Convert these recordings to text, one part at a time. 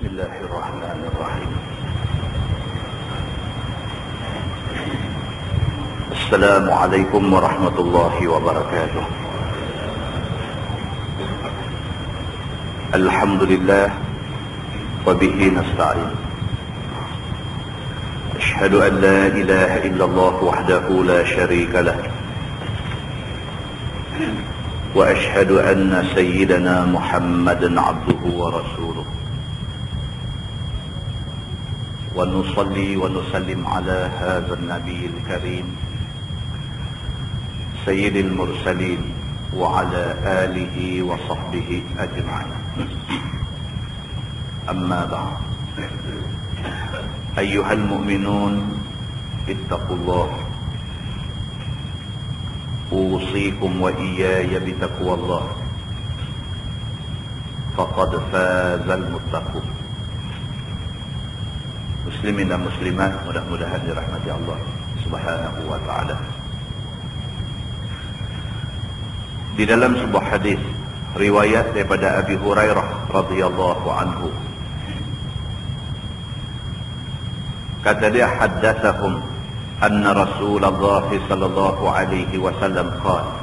Bismillahirrahmanirrahim. Assalamualaikum warahmatullahi wabarakatuh. Alhamdulillah wa bihi nasta'in. Ashhadu an la ilaha illallah wahdahu la syarika lah. Wa ashhadu anna sayyidana Muhammadan abduhu wa rasuluh. Wa nusalli wa nusallim ala hadha an-nabiyil karim sayyidil mursalin wa ala alihi wa sahbihi ajma'in. Amma ba'd. Ayyuhal mu'minun ittaqullah. Usikum wa iyaya bitaqwallah. Faqad fazal muttaqun. Muslimin dan muslimat, mudah-mudahan dirahmati Allah Subhanahu wa ta'ala. Di dalam sebuah hadis riwayat daripada Abi Hurairah radhiyallahu anhu, kata dia, haddatsahum anna Rasulullah sallallahu alaihi wasallam qala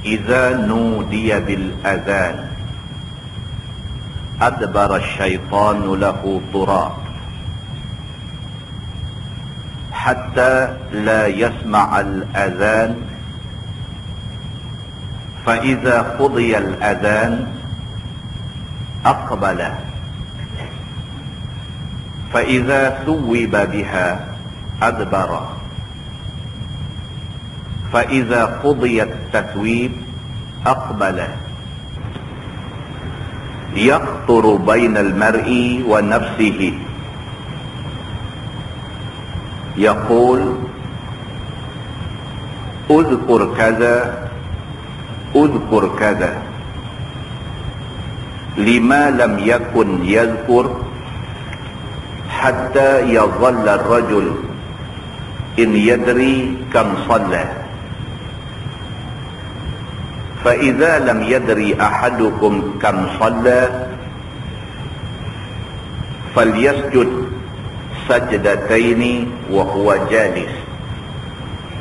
idza nudiya bil adhan adbara asy-syaitanu lahu turab hatta la yasma' al-adhan fa idza qudiya al-adhan aqbala fa idza thuwiba biha adbara fa idza qudiya at-tathwib aqbala yaqturu bainal mar'i wa nafsihi yaqul udhkur kaza udhkur kaza lima lam yakun yadhkur hatta yadhalla ar-rajul in yadri kam shalla فإذا لم يدري أحدكم كم صلى فليسجد سجدتين وهو جالس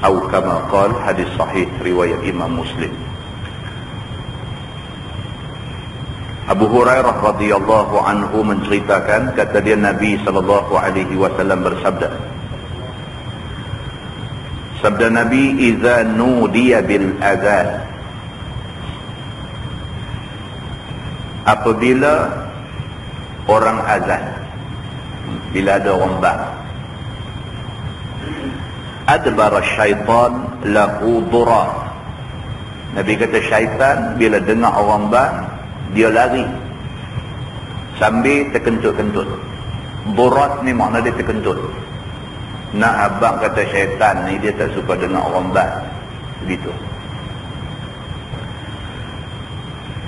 أو كما قال. hadis sahih riwayat Imam Muslim. Abu Hurairah radhiyallahu anhu menceritakan, kata dia, Nabi sallallahu alaihi wasallam bersabda, sabda Nabi, idza nudiya bil adzan, apabila orang azan, bila ada orang bang, adbara syaitan lahu durat. Nabi kata syaitan bila dengar orang bang, dia lari sambil terkentut-kentut. Durat ni makna dia terkentut. Nak abang kata syaitan ni dia tak suka dengar orang bang, begitu.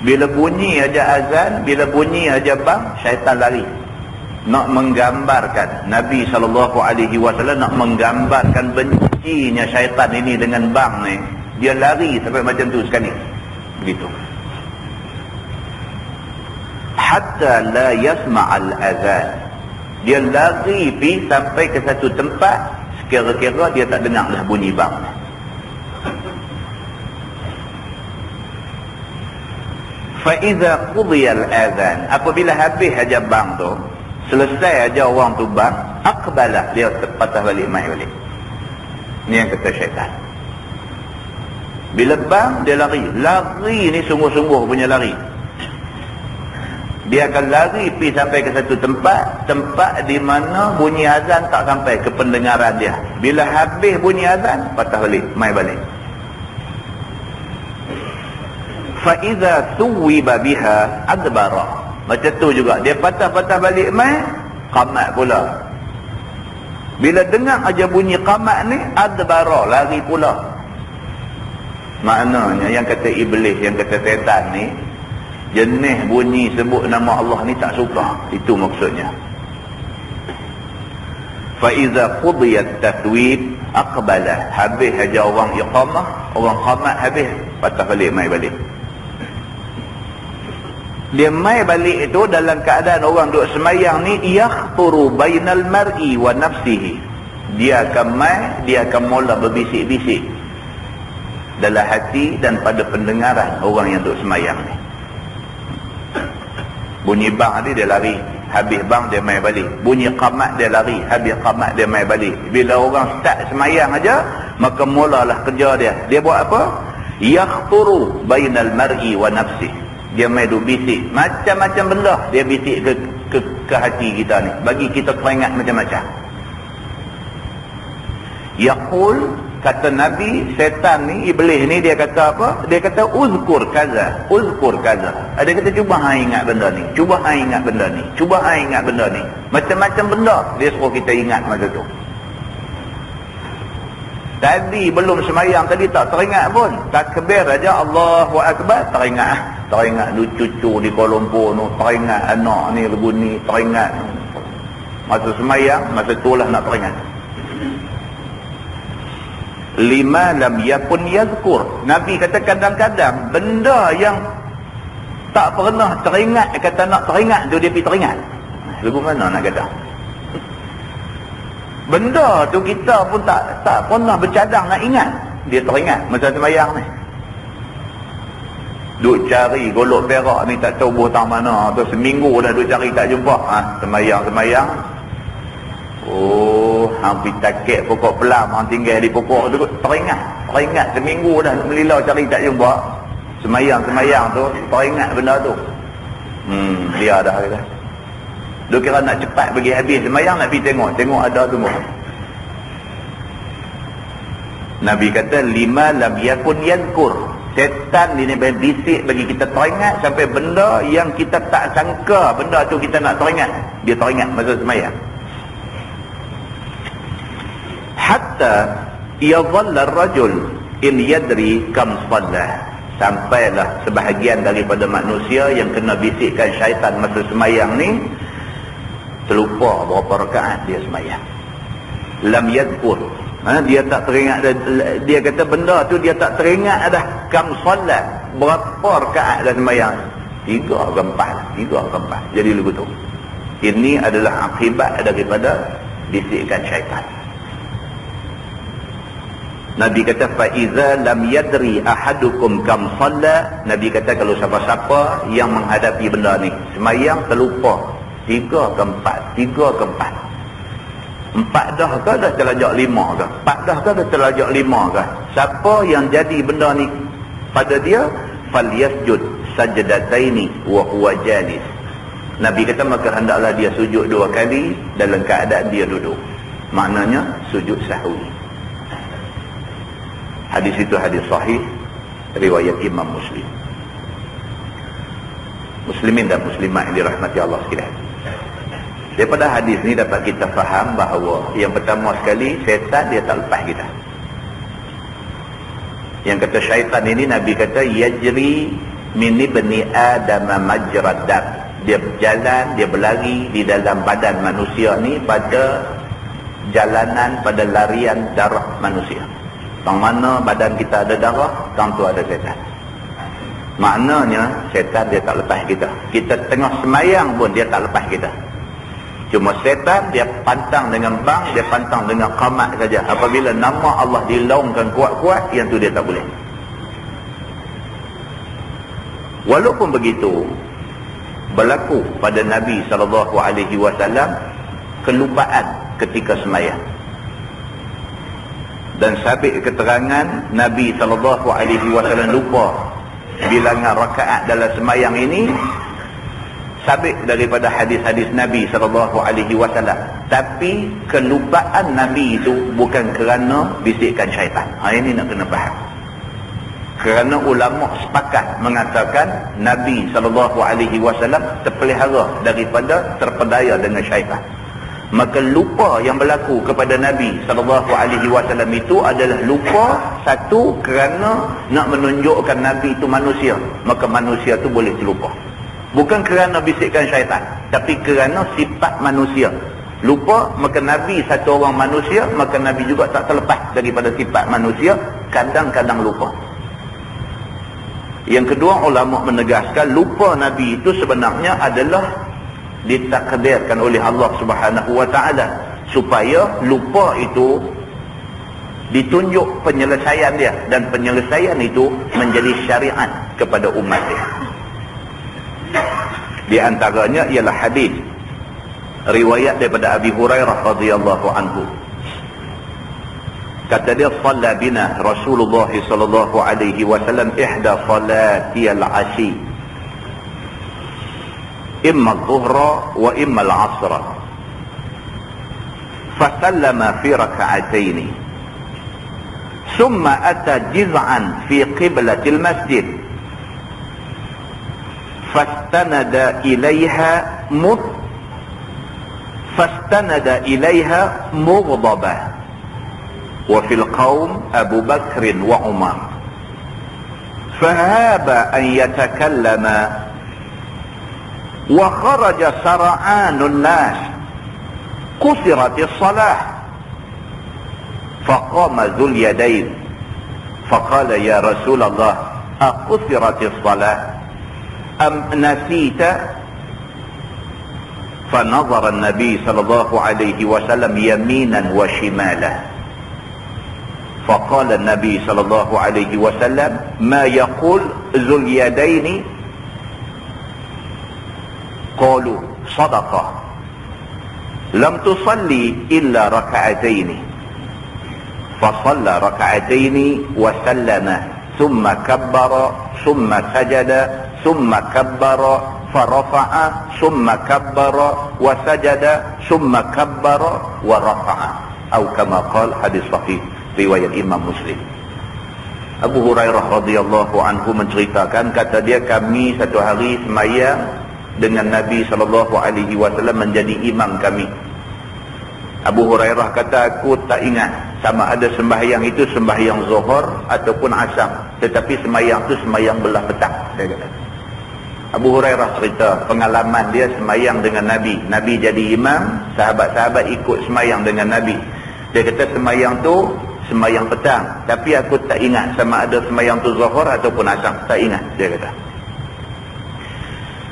Bila bunyi aja azan, bila bunyi aja bang, syaitan lari. Nak menggambarkan, Nabi SAW nak menggambarkan bencinya syaitan ini dengan bang ni, dia lari sampai macam tu sekali. Begitu. Hatta la yasma'al azan. Dia lari pergi sampai ke satu tempat, sekira-kira dia tak dengar dah bunyi bang. Faiza qudiyal adhan, apabila habis aja bang tu, selesai aja orang tu bang, aqbala, dia patah balik, mai balik. Ni yang kata syaitan. Bila bang, dia lari. Lari ni sungguh-sungguh punya lari. Dia akan lari pergi sampai ke satu tempat, tempat di mana bunyi azan tak sampai ke pendengaran dia. Bila habis bunyi azan, patah balik, mai balik. Faiza thuwiba biha adbara. Macam tu juga, dia patah-patah balik mai, qamat pula. Bila dengar aja bunyi qamat ni, adbara, lari pula. Maknanya yang kata iblis, yang kata setan ni, jenis bunyi sebut nama Allah ni tak suka. Itu maksudnya. Faiza qudiyat tathwib aqbala. Habis aja orang iqamah, orang qamat habis, patah balik mai balik. Dia mai balik itu dalam keadaan orang duk semayang ni, yakhturu bainal mar'i wa nafsihi. Dia akan mai, dia akan mula berbisik-bisik dalam hati dan pada pendengaran orang yang duk semayang ni. Bunyi bang dia lari, habis bang dia mai balik. Bunyi qamat dia lari, habis qamat dia mai balik. Bila orang start semayang aja, maka mulalah kerja dia. Dia buat apa? Yakhturu bainal mar'i wa nafsihi. Dia main duk bisik macam-macam benda, dia bisik ke hati kita ni, bagi kita teringat macam-macam. Yaqul, kata Nabi, setan ni, iblis ni, dia kata apa? Dia kata uzkur kaza, uzkur kaza. Dia kata cuba hang ingat benda ni, cuba hang ingat benda ni, cuba hang ingat benda ni. Macam-macam benda dia suruh kita ingat masa tu. Tadi belum semayang tadi tak teringat pun, takbir aja Allahu Akbar teringat. Teringat lu cucu di Kuala Lumpur tu, teringat anak ni begini, teringat masa semayang, masa itulah nak teringat. Lima lam yakun yazkur. Nabi kata kadang-kadang benda yang tak pernah teringat, kata nak teringat tu dia pergi teringat. Lagu mana nak kata? Benda tu kita pun tak pernah bercadang nak ingat, dia teringat masa semayang ni. Duk cari golok perak ni tak tahu buah mana, tu seminggu dah duk cari tak jumpa. Semayang. Oh, hampir takik pokok pelam, hang tinggal di pokok tu, teringat seminggu dah melilau cari tak jumpa. Semayang tu teringat benda tu. Dia dah kata. Dia kira nak cepat bagi habis semayang, nak pergi tengok ada semua. Nabi kata lima lam yakun yazkur. Setan ni bisik bagi kita teringat sampai benda yang kita tak sangka benda tu kita nak teringat, dia teringat masa semayang. Hatta yadhalla ar-rajul in yadri kam shalla. Sampailah sebahagian daripada manusia yang kena bisikkan syaitan masa semayang ni terlupa berapa rakaat dia semayang. Lam yadhkur, dia tak teringat. Dia kata benda tu dia tak teringat dah. Kam solat, berapa rakaat dah semayang? 3 ke 4. Jadi begitu. Ini adalah akibat daripada bisikan syaitan. Nabi kata fa iza lam yadri ahadukum kam solat. Nabi kata kalau siapa-siapa yang menghadapi benda ni semayang terlupa 3 ke 4. 4 dah ke dah terlajak 5 ke? 4 dah ke dah terlajak 5 ke? Siapa yang jadi benda ni pada dia, falyasjud sajdataini wa huwa jalis. Nabi kata maka hendaklah dia sujud 2 kali dalam keadaan dia duduk. Maknanya sujud sahwi. Hadis itu hadis sahih riwayat Imam Muslim. Muslimin dan muslimat yang dirahmati Allah sekalian. Daripada hadis ni dapat kita faham bahawa yang pertama sekali, syaitan dia tak lepas kita. Yang kata syaitan ini, Nabi kata yajri min ibni adam majrad dam. Dia berjalan, dia berlari di dalam badan manusia ni pada jalanan, pada larian darah manusia. Tang mana badan kita ada darah, tang tu ada syaitan. Maknanya syaitan dia tak lepas kita. Kita tengah semayang pun dia tak lepas kita. Cuma setan dia pantang dengan bang, dia pantang dengan qamat saja. Apabila nama Allah dilaungkan kuat-kuat, yang tu dia tak boleh. Walaupun begitu, berlaku pada Nabi SAW kelupaan ketika semayang. Dan sabit keterangan Nabi SAW lupa bilangan rakaat dalam semayang ini sabit daripada hadis-hadis Nabi SAW. Tapi kelupaan Nabi itu bukan kerana bisikan syaitan. Ini nak kena faham. Kerana ulama sepakat mengatakan Nabi SAW terpelihara daripada terpedaya dengan syaitan. Maka lupa yang berlaku kepada Nabi SAW itu adalah lupa satu kerana nak menunjukkan Nabi itu manusia. Maka manusia itu boleh terlupa. Bukan kerana bisikan syaitan, tapi kerana sifat manusia. Lupa, maka Nabi satu orang manusia, maka Nabi juga tak terlepas daripada sifat manusia, kadang-kadang lupa. Yang kedua, ulama menegaskan lupa Nabi itu sebenarnya adalah ditakdirkan oleh Allah Subhanahu wa taala, supaya lupa itu ditunjuk penyelesaian dia, dan penyelesaian itu menjadi syariat kepada umat dia. Di antaranya ialah hadis riwayat daripada Abi Hurairah radhiyallahu anhu. Kata dia, "Shalla bina Rasulullah sallallahu alaihi wasallam ihda salati al-'ashi, imma adh-dhuhra wa imma al-'asra. Fasallama fi rak'atayn. Thumma ata jiz'an fi qiblatil masjid. Fastanada ilaiha mughdabah. Wa fil qaum Abu Bakr wa Umar. Fahaba an yatakallama wa kharaja sara'anun nas. Qusiratis salah. Faqama Dzul Yadain faqala ya Rasulullah aqusiratis salah am nasita?" Fanadhara an-nabi sallallahu alaihi wasallam yaminan wa shimalan. Faqala an-nabi sallallahu alaihi wasallam ma yaqul Dzul Yadain? Qalu sadaqah. Lam tusalli illa rak'atayn. فصلى ركعتين وسلم ثم كبر ثم سجد ثم كبر فرفع ثم كبر وسجد ثم كبر ورفع أو كما قال. hadis sahih riwayat Imam Muslim. Abu Hurairah radhiyallahu anhu menceritakan, kata dia, kami satu hari semayang dengan Nabi sallallahu alaihi wasallam menjadi imam kami. Abu Hurairah kata, aku tak ingat sama ada sembahyang itu sembahyang zuhur ataupun asar, tetapi sembahyang itu sembahyang belah petang, dia kata. Abu Hurairah cerita pengalaman dia sembahyang dengan Nabi. Nabi jadi imam, sahabat-sahabat ikut sembahyang dengan Nabi. Dia kata sembahyang tu sembahyang petang, tapi aku tak ingat sama ada sembahyang tu zuhur ataupun asar, tak ingat, dia kata.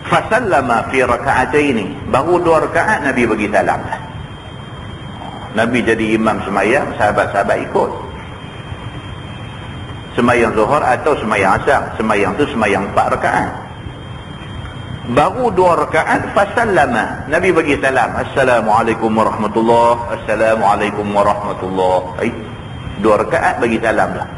Fasallama fi raka'ataini, baru 2 rakaat Nabi bagi salam. Nabi jadi imam semayang, sahabat-sahabat ikut. Semayang zuhur atau semayang asar. Semayang tu semayang 4 rakaat. Baru 2 rakaat, fasallama, Nabi bagi salam. Assalamualaikum warahmatullahi. Assalamualaikum warahmatullahi. 2 rakaat bagi salam lah.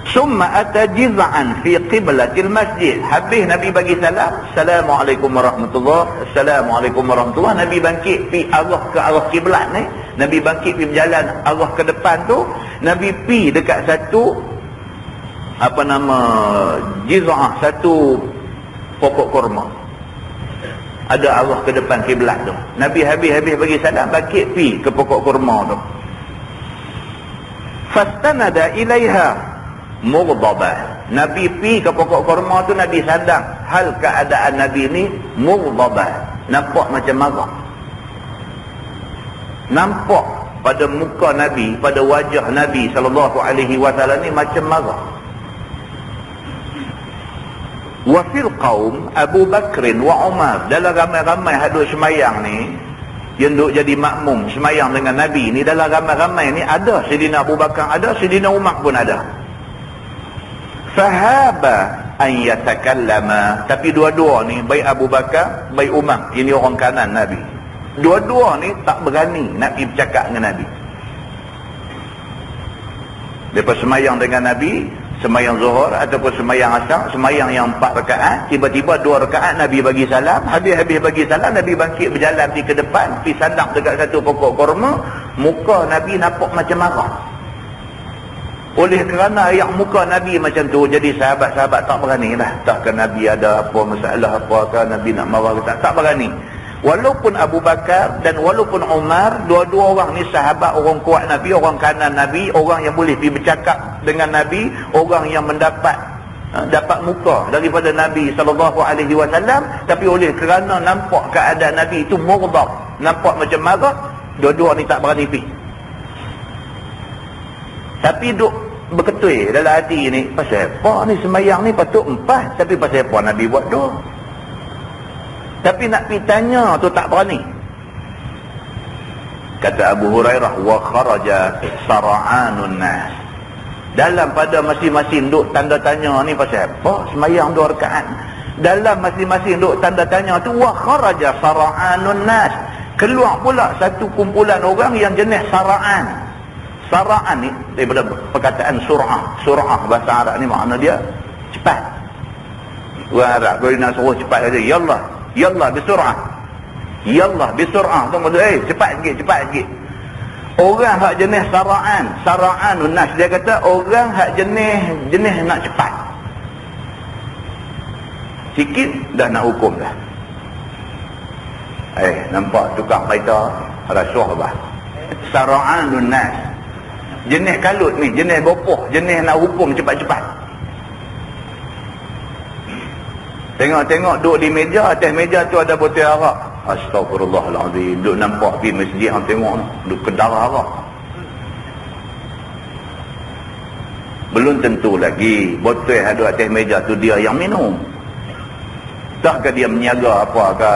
Summa ata jiz'an fi qiblatil masjid. Habis Nabi bagi salam, Assalamualaikum warahmatullahi, Assalamualaikum warahmatullahi. Nabi bangkit pi arah ke arah kiblat ni. Nabi bangkit pi berjalan arah ke depan tu. Nabi pi dekat satu jiz'ah, satu pokok kurma. Ada arah ke depan kiblat tu. Nabi habis bagi salam, bangkit pi ke pokok kurma tu. Fastanada ilaiha mughdabah. Nabi pi ke pokok kurma tu, Nabi sadar hal keadaan Nabi ni mughdabah, nampak macam marah. Nampak pada muka Nabi, pada wajah Nabi sallallahu alaihi wasallam ni macam marah. Wa fil qaum Abu Bakr wa Umar. Dalam ramai-ramai hadut semayang ni yang duk jadi makmum semayang dengan Nabi ni, dalam ramai-ramai ni ada Sayyidina Abu Bakar, ada Sayyidina Umar pun ada. Fahaba an yatakallama, tapi dua-dua ni, baik Abu Bakar baik Umar, ini orang kanan Nabi, dua-dua ni tak berani nak pergi bercakap dengan Nabi. Lepas semayang dengan Nabi, semayang zuhur ataupun semayang asar, semayang yang 4 rakaat, tiba-tiba 2 rakaat Nabi bagi salam. Habis bagi salam, Nabi bangkit berjalan pergi ke depan, pergi sadar dekat satu pokok kurma. Muka Nabi nampak macam marah. Oleh kerana yang muka Nabi macam tu, jadi sahabat-sahabat tak berani lah. Takkan Nabi ada apa masalah, apakah Nabi nak marah ke tak berani. Walaupun Abu Bakar dan walaupun Umar, dua-dua orang ni sahabat, orang kuat Nabi, orang kanan Nabi, orang yang boleh pergi bercakap dengan Nabi, orang yang dapat muka daripada Nabi SAW. Tapi oleh kerana nampak keadaan Nabi itu mughdab, nampak macam marah, dua-dua ni tak berani pergi. Tapi duk berketui dalam hati ni, pasal apa ni semayang ni patut 4, tapi pasal apa Nabi buat 2? Tapi nak pergi tanya tu tak berani. Kata Abu Hurairah, wa kharaja sara'anun nas. Dalam pada masing-masing duk tanda tanya ni pasal apa semayang 2 rakaat. Dalam masing-masing duk tanda tanya tu, wa kharaja sara'anun nas. Keluar pula satu kumpulan orang yang jenis sara'an. Sara'an ni daripada perkataan sur'ah. Sur'ah bahasa Arab ni makna dia cepat. Orang Arab kalau nak suruh cepat saja, yallah, yallah bisur'ah. Yallah bisur'ah. Tu maksud cepat sikit. Orang hak jenis sara'an, sara'anun nas, dia kata orang hak jenis nak cepat. Sikit dah nak hukum dah. Nampak tukang kereta rasuah bah. Sara'anun nas. Jenis kalut ni, jenis bopoh, jenis nak hukum cepat-cepat. Tengok-tengok duduk di meja, atas meja tu ada botol arak. Astagfirullahaladzim. Duduk nampak pergi masjid, orang tengok duduk kedarah arak. Belum tentu lagi botol yang ada atas meja tu dia yang minum. Takkah dia meniaga apa ke,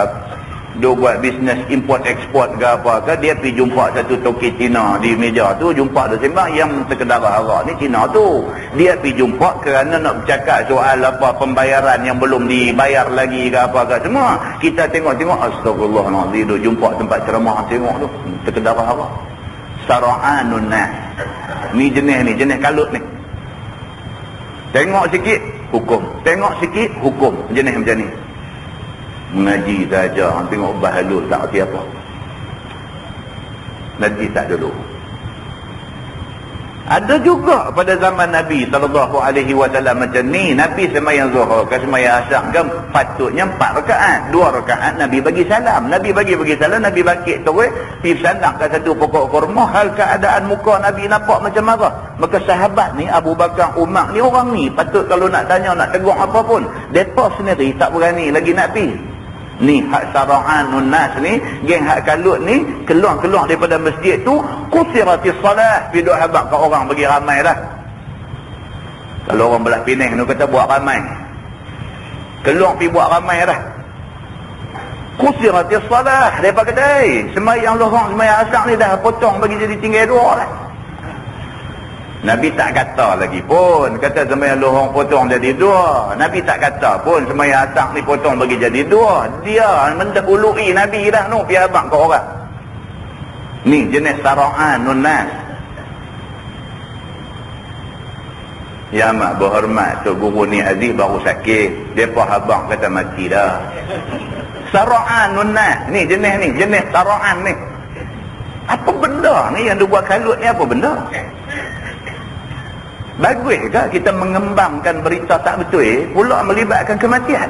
dia buat bisnes import ekspor ke apa ke, dia pergi jumpa satu toki Cina di meja tu, jumpa dia sembang yang terkedarah arak ni Cina tu. Dia pergi jumpa kerana nak bercakap soal apa pembayaran yang belum dibayar lagi ke apa ke semua. Kita tengok-tengok, astagfirullahaladzim, dia jumpa tempat ceramah, tengok tu terkedarah arak. Sara'anun nas. Ni jenis kalut ni. Tengok sikit hukum, tengok sikit hukum, jenis macam ni. Mengaji saja, tengok bahalul tak erti apa. Nanti tak dulu. Ada juga pada zaman Nabi SAW macam ni. Nabi semayang zuhur ke semayang asar ke, patutnya 4 rakaat. 2 rakaat Nabi bagi salam. Nabi bagi salam, Nabi bangkit terus, pergi sandang ke satu pokok kurma. Hal keadaan muka Nabi nampak macam marah. Maka sahabat ni, Abu Bakar, Umar ni, orang ni patut kalau nak tanya, nak tegur apa pun, mereka sendiri tak berani lagi nak pergi. Ni hak sara'anun nas ni, geng hak kalut ni, keluar daripada masjid tu, qusiratis salah, piduk habaq ke orang bagi ramai dah. Kalau orang belah Penang tu kata buat ramai, keluar pergi buat ramai dah. Qusiratis salah, mereka kata semayang lohong, semayang asar ni dah potong bagi jadi tinggal 2 lah. Nabi tak kata lagi pun, kata semayang lohong potong jadi 2. Nabi tak kata pun semayang asar ni potong bagi jadi 2. Dia mendahului Nabi dah no, pergi abang ke orang. Ni jenis sara'anun nas. Ya mak berhormat, Tok Guru ni Aziz baru sakit, depa abang kata mati dah. Sara'anun nas. Ni jenis sara'an ni. Apa benda ni yang dia buat kalut ni, apa benda? Bagus ke kita mengembangkan berita tak betul pula melibatkan kematian?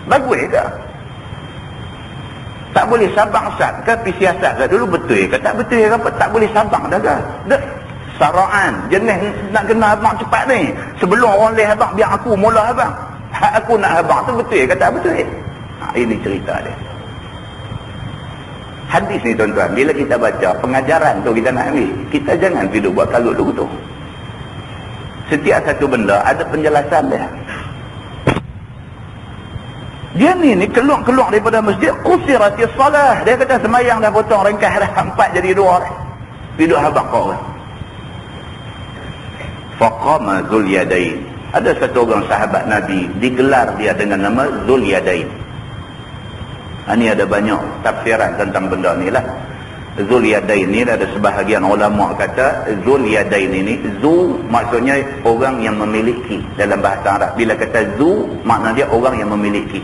Bagus ke? Tak boleh sabang sat ke pergi siasat ke dulu, betul ke tak betul ke apa? Tak boleh sabang dah ke? Sara'an jenis nak kena abang cepat ni. Sebelum orang leh abang, biar aku mula abang. Hak aku nak abang tu betul ke tak betul? Ini cerita dia. Hadis ni tuan-tuan, bila kita baca pengajaran tu kita nak ambil, kita jangan tidur buat kalut dulu tu. Setiap satu benda ada penjelasan dia. Dia ni keluar daripada masjid, qusiratis salah. Dia kata semayang dah potong ringkas dah, 4 jadi 2 dah. Hidup habaq kau orang. Faqama Zul Yadain. Ada satu orang sahabat Nabi, digelar dia dengan nama Zul Yadain. Ini ada banyak tafsiran tentang benda ni lah. Zul Yadain ni ada sebahagian ulama kata Zul Yadain ini, Zu maksudnya orang yang memiliki dalam bahasa Arab. Bila kata Zu makna dia orang yang memiliki.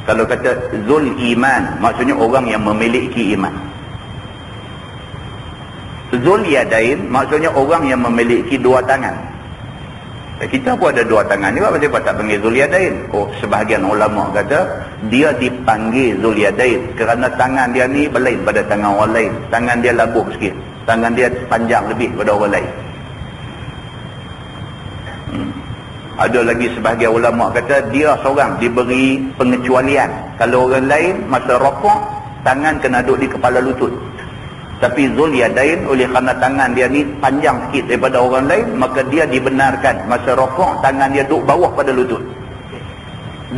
Kalau kata Zul Iman maksudnya orang yang memiliki iman. Zul Yadain maksudnya orang yang memiliki 2 tangan. Kita pun ada 2 tangan juga, kenapa tak panggil Zul Yadain? Oh, sebahagian ulama kata dia dipanggil Zul Yadain kerana tangan dia ni berlain pada tangan orang lain. Tangan dia labuh sikit, tangan dia panjang lebih pada orang lain. Ada lagi sebahagian ulama kata dia seorang diberi pengecualian. Kalau orang lain masa rokok, tangan kena duduk di kepala lutut. Tapi Zulyadain oleh kerana tangan dia ni panjang sikit daripada orang lain, maka dia dibenarkan masa rokok tangan dia duduk bawah pada lutut,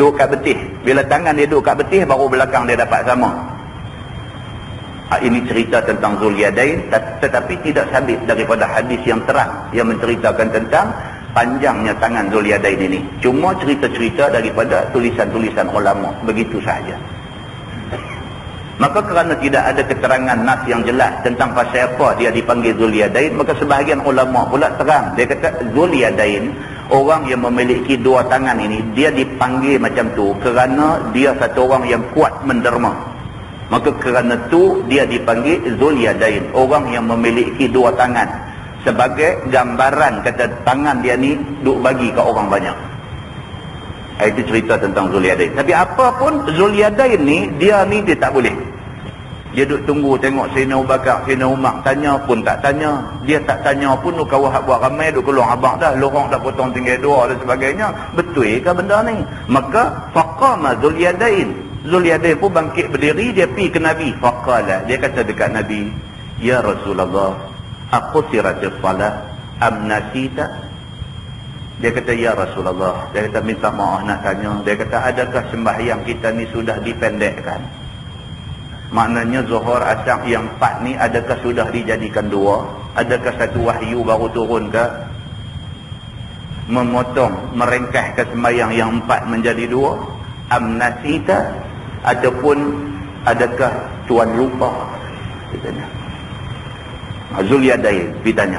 duduk kat betih. Bila tangan dia duduk kat betih, baru belakang dia dapat sama. Ini cerita tentang Zulyadain, tetapi tidak sabit daripada hadis yang terang yang menceritakan tentang panjangnya tangan Zulyadain ini. Cuma cerita-cerita daripada tulisan-tulisan ulama, begitu sahaja. Maka kerana tidak ada keterangan nas yang jelas tentang pasal apa dia dipanggil Zulyadain, maka sebahagian ulama pula terang. Dia kata Zulyadain, orang yang memiliki dua tangan ini, dia dipanggil macam tu kerana dia satu orang yang kuat menderma. Maka kerana tu dia dipanggil Zulyadain, orang yang memiliki dua tangan, sebagai gambaran kata tangan dia ni duk bagi ke orang banyak. Itu cerita tentang Zulyadain. Tapi apa pun Zulyadain ni dia tak boleh. Dia duk tunggu tengok Sayyidina Abu Bakar, Sayyidina Umar tanya pun tak tanya. Dia tak tanya pun kau hak buat ramai duk keluar abang dah, lorong dah potong tinggal dua dan sebagainya. Betul ke benda ni? Maka faqama Zulyadain. Zulyadain pun bangkit berdiri, dia pergi ke Nabi. Faqala, dia kata dekat Nabi, ya Rasulullah, aqsiratis salat am nasita? Dia kata, ya Rasulullah, dia kata minta maaf nak tanya. Dia kata, adakah sembahyang kita ni sudah dipendekkan? Maknanya Zuhur Asar yang 4 ni adakah sudah dijadikan 2? Adakah satu wahyu baru turun ke? Memotong, merengkahkan sembahyang yang 4 menjadi 2? Am nasita? Ataupun adakah Tuan lupa? Ditanya. Zulyadain ditanya.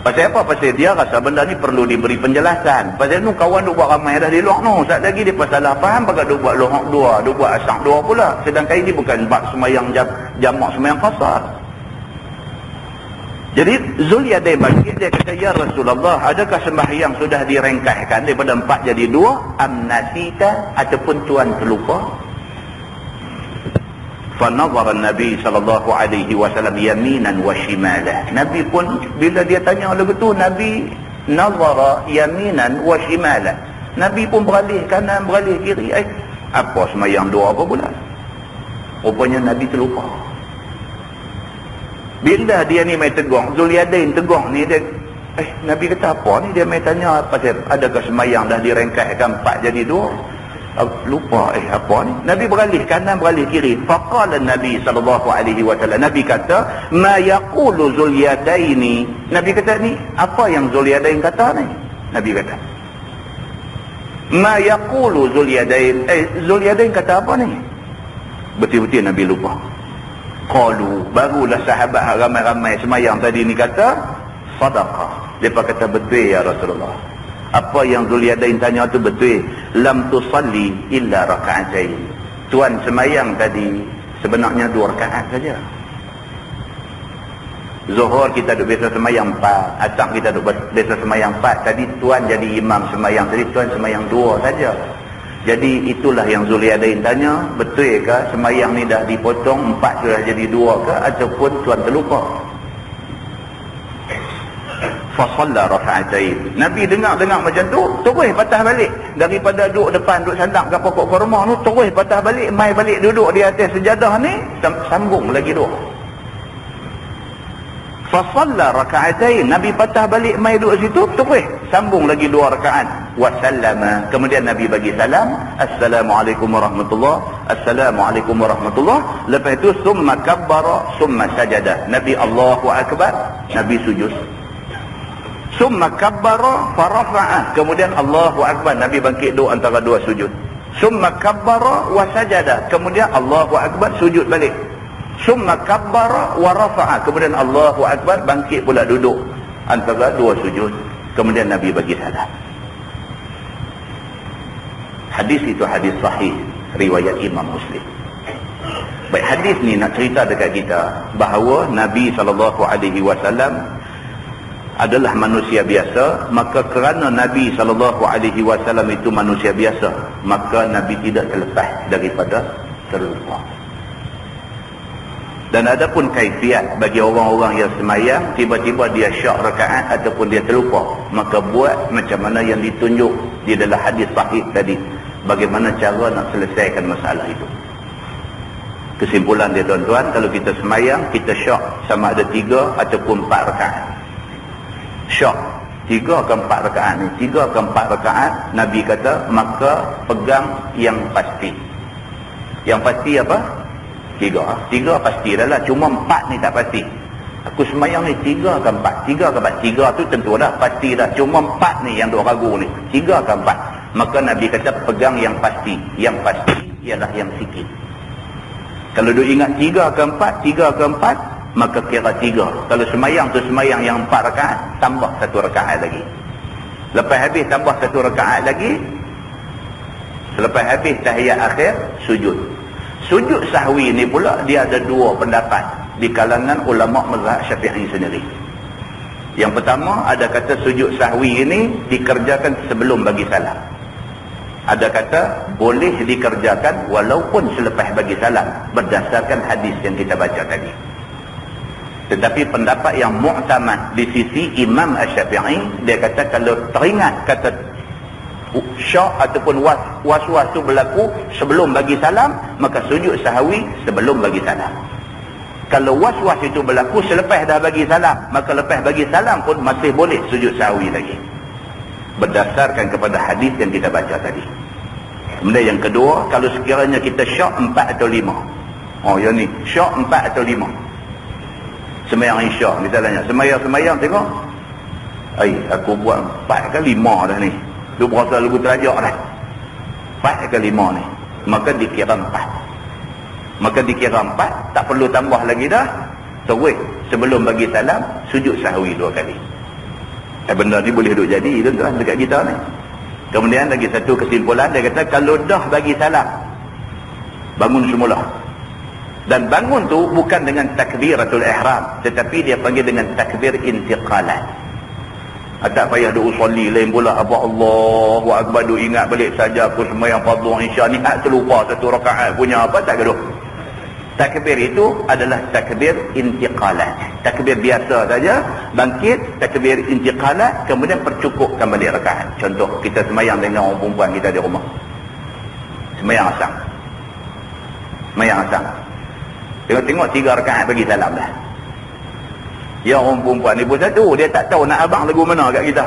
Pasal apa? Pasal dia rasa benda ni perlu diberi penjelasan. Pasal ni kawan duk buat ramai dah di luar no. Saat lagi dia salah faham pakai duk buat lohok dua, duk buat asyak dua pula. Sedangkan ini bukan bab semayang jamak semayang qasar. Jadi Zulyadain bangkit, dia kata, ya Rasulullah, adakah sembahyang sudah direngkahkan daripada 4 jadi 2? Am nasita, ataupun Tuan terlupa? Fanazara Nabi sallallahu alaihi wasallam yaminan wa shimalah. Nabi pun bila dia tanya lagu tu, Nabi nazara yaminan wa shimalah. Nabi pun beralih kanan beralih kiri. Apa semayang 2 apa pula? Rupanya Nabi terlupa. Bila dia ni mai tegur, Zulyadain tegur ni, dia Nabi kata apa ni? Dia mai tanya pasal adakah semayang dah direngkahkan 4 jadi 2? Lupa apa ni? Nabi beralih kanan beralih kiri. Faqala Nabi sallallahu alaihi wasallam, Nabi kata, ma yaqulu Zulyadain. Nabi kata, ni apa yang Zulyadain kata ni? Nabi kata, ma yaqulu Zulyadain. Zulyadain kata apa ni? Betul-betul Nabi lupa. Qalu, barulah sahabat ramai-ramai semayang tadi ni kata, sadaqah. Depa kata, betul ya Rasulullah. Apa yang Zulyadain tanya tu betul. Lam tusalli illa raka'atain. Tuan semayang tadi sebenarnya 2 rakaat saja. Zuhur kita duk biasa semayang 4, Asar kita duk biasa semayang 4. Tadi Tuan jadi imam semayang tadi, Tuan semayang 2 saja. Jadi itulah yang Zulyadain tanya, betul ke semayang ni dah dipotong 4 sudah jadi 2 ke, ataupun Tuan terlupa? Fasalla raka'atain. Nabi dengar macam tu, terus patah balik daripada duduk depan, duduk sandang kat pokok kurma tu, terus patah balik, mai balik duduk di atas sejadah ni, sambung lagi doa. Fasalla raka'atain. Nabi patah balik mai duduk situ, terus sambung lagi 2 rakaat. Wa sallama. Kemudian Nabi bagi salam, assalamualaikum warahmatullahi, assalamualaikum warahmatullahi. Lepas itu summa kabbara summa sajada. Nabi Allahu akbar, Nabi sujud. Summa kabbara farafa'a. Kemudian Allahu akbar, Nabi bangkit duduk antara 2 sujud. Summa kabbara wa sajada. Kemudian Allahu akbar, sujud balik. Summa kabbara wa rafa'a. Kemudian Allahu akbar, bangkit pula duduk antara 2 sujud. Kemudian Nabi bagi salam. Hadis itu hadis sahih riwayat Imam Muslim. Baik, hadis ni nak cerita dekat kita bahawa Nabi SAW adalah manusia biasa. Maka kerana Nabi SAW itu manusia biasa, maka Nabi tidak terlepas daripada terlupa. Dan ada pun kaifiat bagi orang-orang yang semayang, tiba-tiba dia syak rakaat ataupun dia terlupa, maka buat macam mana yang ditunjuk di dalam hadis sahih tadi, bagaimana cara nak selesaikan masalah itu. Kesimpulan dia tuan-tuan, kalau kita semayang, kita syak sama ada 3 ataupun 4 rakaat. Syak 3 ke 4 rakaat ni, 3 ke 4 rakaat, Nabi kata, maka pegang yang pasti. Yang pasti apa? 3 pasti dah lah, cuma 4 ni tak pasti. Aku semayang ni 3 ke 4, 3 ke 4, 3 tu tentu dah, pasti dah, cuma 4 ni yang duk ragu ni, 3 ke 4. Maka Nabi kata pegang yang pasti. Yang pasti ialah yang sikit. Kalau duk ingat 3 ke 4, 3 ke 4, maka kira 3. Kalau semayang tu semayang yang 4 rakaat, tambah 1 rakaat lagi. Lepas habis tambah 1 rakaat lagi, selepas habis tahiyat akhir, sujud. Sujud sahwi ni pula dia ada 2 pendapat di kalangan ulama mazhab Syafi'i sendiri. Yang pertama, ada kata sujud sahwi ini dikerjakan sebelum bagi salam. Ada kata boleh dikerjakan walaupun selepas bagi salam, berdasarkan hadis yang kita baca tadi. Tetapi pendapat yang mu'tamad di sisi Imam Asy-Syafi'i, dia kata kalau teringat kata syak ataupun was-was tu berlaku sebelum bagi salam, maka sujud sahwi sebelum bagi salam. Kalau was-was itu berlaku selepas dah bagi salam, maka lepas bagi salam pun masih boleh sujud sahwi lagi, berdasarkan kepada hadis yang kita baca tadi. Kemudian yang kedua, kalau sekiranya kita syak 4 atau 5. Oh, yang ni syak 4 atau 5. Semayang isyak misalnya, semayang tengok, aku buat 4 ke 5 dah ni, lu berasa lagu terajak dah, 4 ke 5 ni, maka dikira 4. Maka dikira 4, tak perlu tambah lagi dah, terus sebelum bagi salam sujud sahwi 2 kali. Benda ni boleh duduk jadi tuan-tuan dekat kita ni. Kemudian lagi satu kesimpulan, dia kata kalau dah bagi salam, bangun semula. Dan bangun tu bukan dengan takbiratul ihram, tetapi dia panggil dengan takbir intiqalan. Tak payah duk usolli lain pula, apa Allahu akbar, duk ingat balik saja aku sembahyang fardhu isya ni, terlupa 1 rakaat punya apa, tak gaduh. Takbir itu adalah takbir intiqalat. Takbir biasa saja, bangkit, takbir intiqalat, kemudian percukupkan balik rakaat. Contoh, kita semayang dengan orang perempuan kita di rumah. Semayang asam. Tengok-tengok 3 rakaat bagi salam dah. Yang orang perempuan ni pun satu, dia tak tahu nak abang lagu mana kat kita.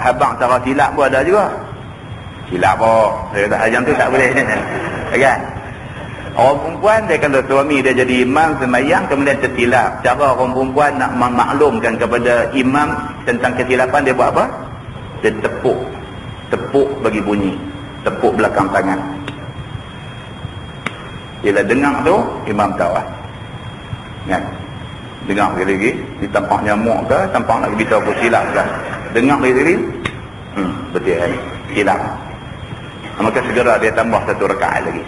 Abang cara silap pun ada juga. Silap pun. Saya kata hajam tu tak boleh. Kan? Orang perempuan, dia kalau suami dia jadi imam semayang, kemudian tersilap. Cara orang perempuan nak memaklumkan kepada imam tentang kesilapan, dia buat apa? Dia tepuk bagi bunyi, tepuk belakang tangan. Bila dengar tu, imam tahu lah. Kan? Dengar lagi, ditampak nyamuk ke, tampak nak beritahu aku silap ke. Dengar lagi, betul kan? Silap. Maka segera dia tambah 1 rakaat lagi.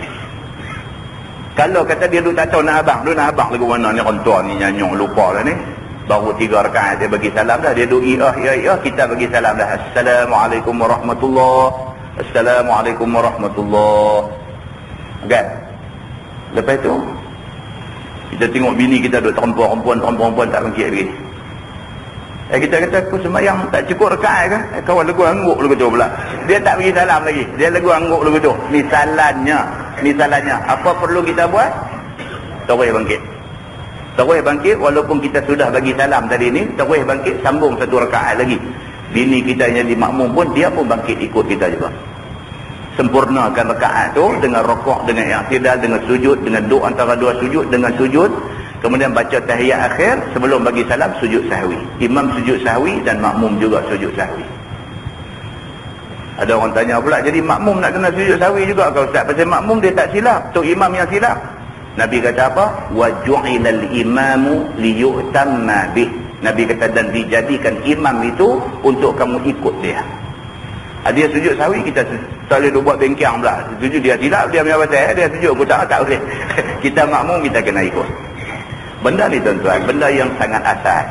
Kalau kata dia tak tahu nak abang lagu mana ni, kontor ni nyanyong lupa dah ni, baru 3 rakaat dia bagi salam dah, dia duk iya, kita bagi salam dah, Assalamualaikum warahmatullahi, Assalamualaikum warahmatullahi. Kan? Lepas tu kita tengok bini kita duk terempuan tak bangkit lagi. Kita kata aku semayang tak cukup rakaat ke? Kawan lagu angguk lagu tu pula. Dia tak bagi salam lagi, dia lagu angguk lagu tu. Misalnya apa perlu kita buat? Terus bangkit walaupun kita sudah bagi salam tadi ni, terus bangkit, sambung 1 rakaat lagi. Bini kita yang jadi makmum pun, dia pun bangkit ikut kita juga. Sempurnakan rakaat tu dengan rukuk, dengan i'tidal, dengan sujud, dengan doa antara 2 sujud, dengan sujud, kemudian baca tahiyat akhir, sebelum bagi salam sujud sahwi. Imam sujud sahwi dan makmum juga sujud sahwi. Ada orang tanya pula, jadi makmum nak kena sujud sahwi juga ke Ustaz? Pasal makmum dia tak silap, tu imam yang silap. Nabi kata apa? Wa ju'ilal imamu liyu'tamma bih. Nabi kata, dan dijadikan imam itu untuk kamu ikut dia. Dia sujud sahwi, kita tak boleh buat bengkang pula. Sujud dia silap, dia punya pasal, dia sujud aku tak boleh. Kita makmum, kita kena ikut. Benda ni tuan-tuan, benda yang sangat asas.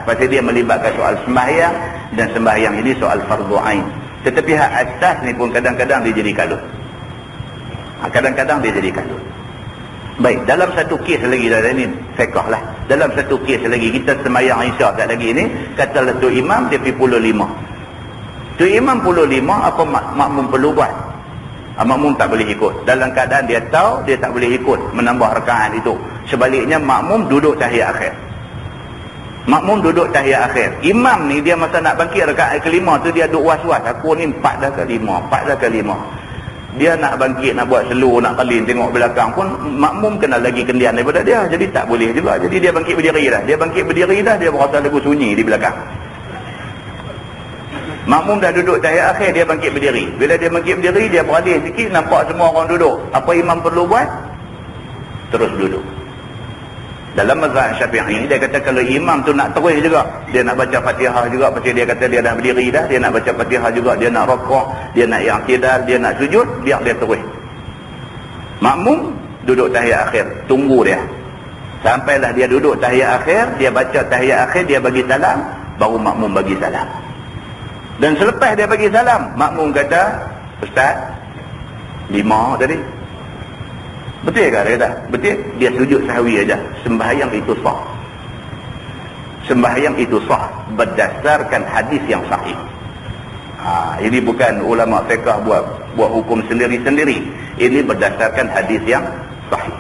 Pasal dia melibatkan soal sembahyang, dan sembahyang ini soal fardu ain. Tetapi hak asas ni pun kadang-kadang dia jadi kalut. Baik, dalam satu kes lagi dah ni fiqh lah. Dalam satu kes lagi, kita sembahyang isyak tak lagi ni, katalah tu imam dia pergi puluh 5. Tu imam puluh 5, apa makmum perlu buat? Makmum tak boleh ikut. Dalam keadaan dia tahu, dia tak boleh ikut menambah rakaat itu. Sebaliknya makmum duduk tahiyat akhir. Makmum duduk tahiyat akhir. Imam ni dia masa nak bangkit rakaat kelima tu dia duk was-was. Aku ni 4 dah ke 5. Dia nak bangkit, nak buat slow, nak kelin, tengok belakang pun makmum kena lagi kendian daripada dia. Jadi tak boleh juga. Jadi dia bangkit berdiri dah. Dia berasa lagu sunyi di belakang. Makmum dah duduk tahiyat akhir, dia bangkit berdiri. Bila dia bangkit berdiri, dia beralih sikit, nampak semua orang duduk. Apa imam perlu buat? Terus duduk. Dalam mazhab Syafi'i, dia kata kalau imam tu nak terus juga, dia nak baca Fatihah juga, pasal dia kata dia dah berdiri dah, dia nak baca Fatihah juga, dia nak rukuk, dia nak i'tidal, dia nak sujud, biar dia terus. Makmum duduk tahiyat akhir, tunggu dia. Sampailah dia duduk tahiyat akhir, dia baca tahiyat akhir, dia bagi salam, baru makmum bagi salam. Dan selepas dia bagi salam, makmum kata, Ustaz, 5 tadi. Betul ke dia kata? Betul. Dia sujud sahwi aja. Sembahyang itu sah. Sembahyang itu sah berdasarkan hadis yang sahih. Ini bukan ulama fiqh buat hukum sendiri-sendiri. Ini berdasarkan hadis yang sahih.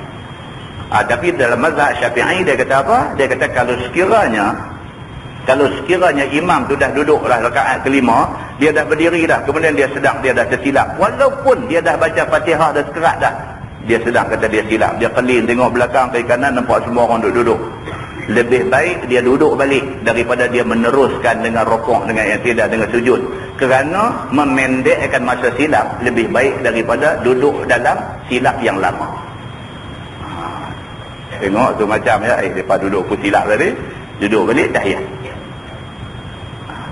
Tapi dalam mazhab Syafi'i dia kata apa? Dia kata kalau sekiranya imam tu dah duduklah rakaat kelima, dia dah berdiri dah, kemudian dia sedang dia dah tersilap, walaupun dia dah baca Fatihah dah sekerat dah, dia sedang kata dia silap, dia kelin tengok belakang kiri kanan, nampak semua orang duduk. Lebih baik dia duduk balik daripada dia meneruskan dengan rukuk, dengan i'tidal, dengan sujud, kerana memendekkan masa silap lebih baik daripada duduk dalam silap yang lama. Tengok tu macam ya, lepas duduk pun silap tadi, duduk balik tahiyat.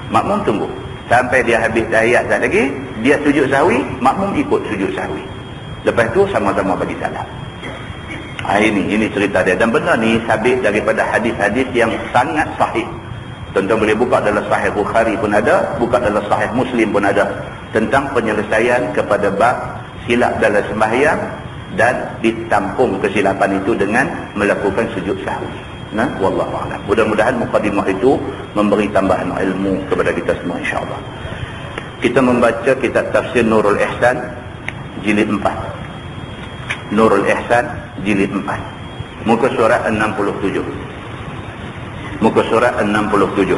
Makmum tunggu sampai dia habis tahiyat lagi, dia sujud sahwi, makmum ikut sujud sahwi. Lepas tu sama-sama bagi salam. Ini cerita dia. Dan benar ni sabit daripada hadis-hadis yang sangat sahih. Tuan-tuan boleh buka dalam Sahih Bukhari pun ada, buka dalam Sahih Muslim pun ada, tentang penyelesaian kepada bab silap dalam sembahyang dan ditampung kesilapan itu dengan melakukan sujud sahwi. Wallahu a'lam. Mudah-mudahan mukadimah itu memberi tambahan ilmu kepada kita semua, insya-Allah. Kita membaca kitab tafsir Nurul Ihsan jilid 4. Nurul Ihsan jilid 4. Muka surat 67. Muka surat 67.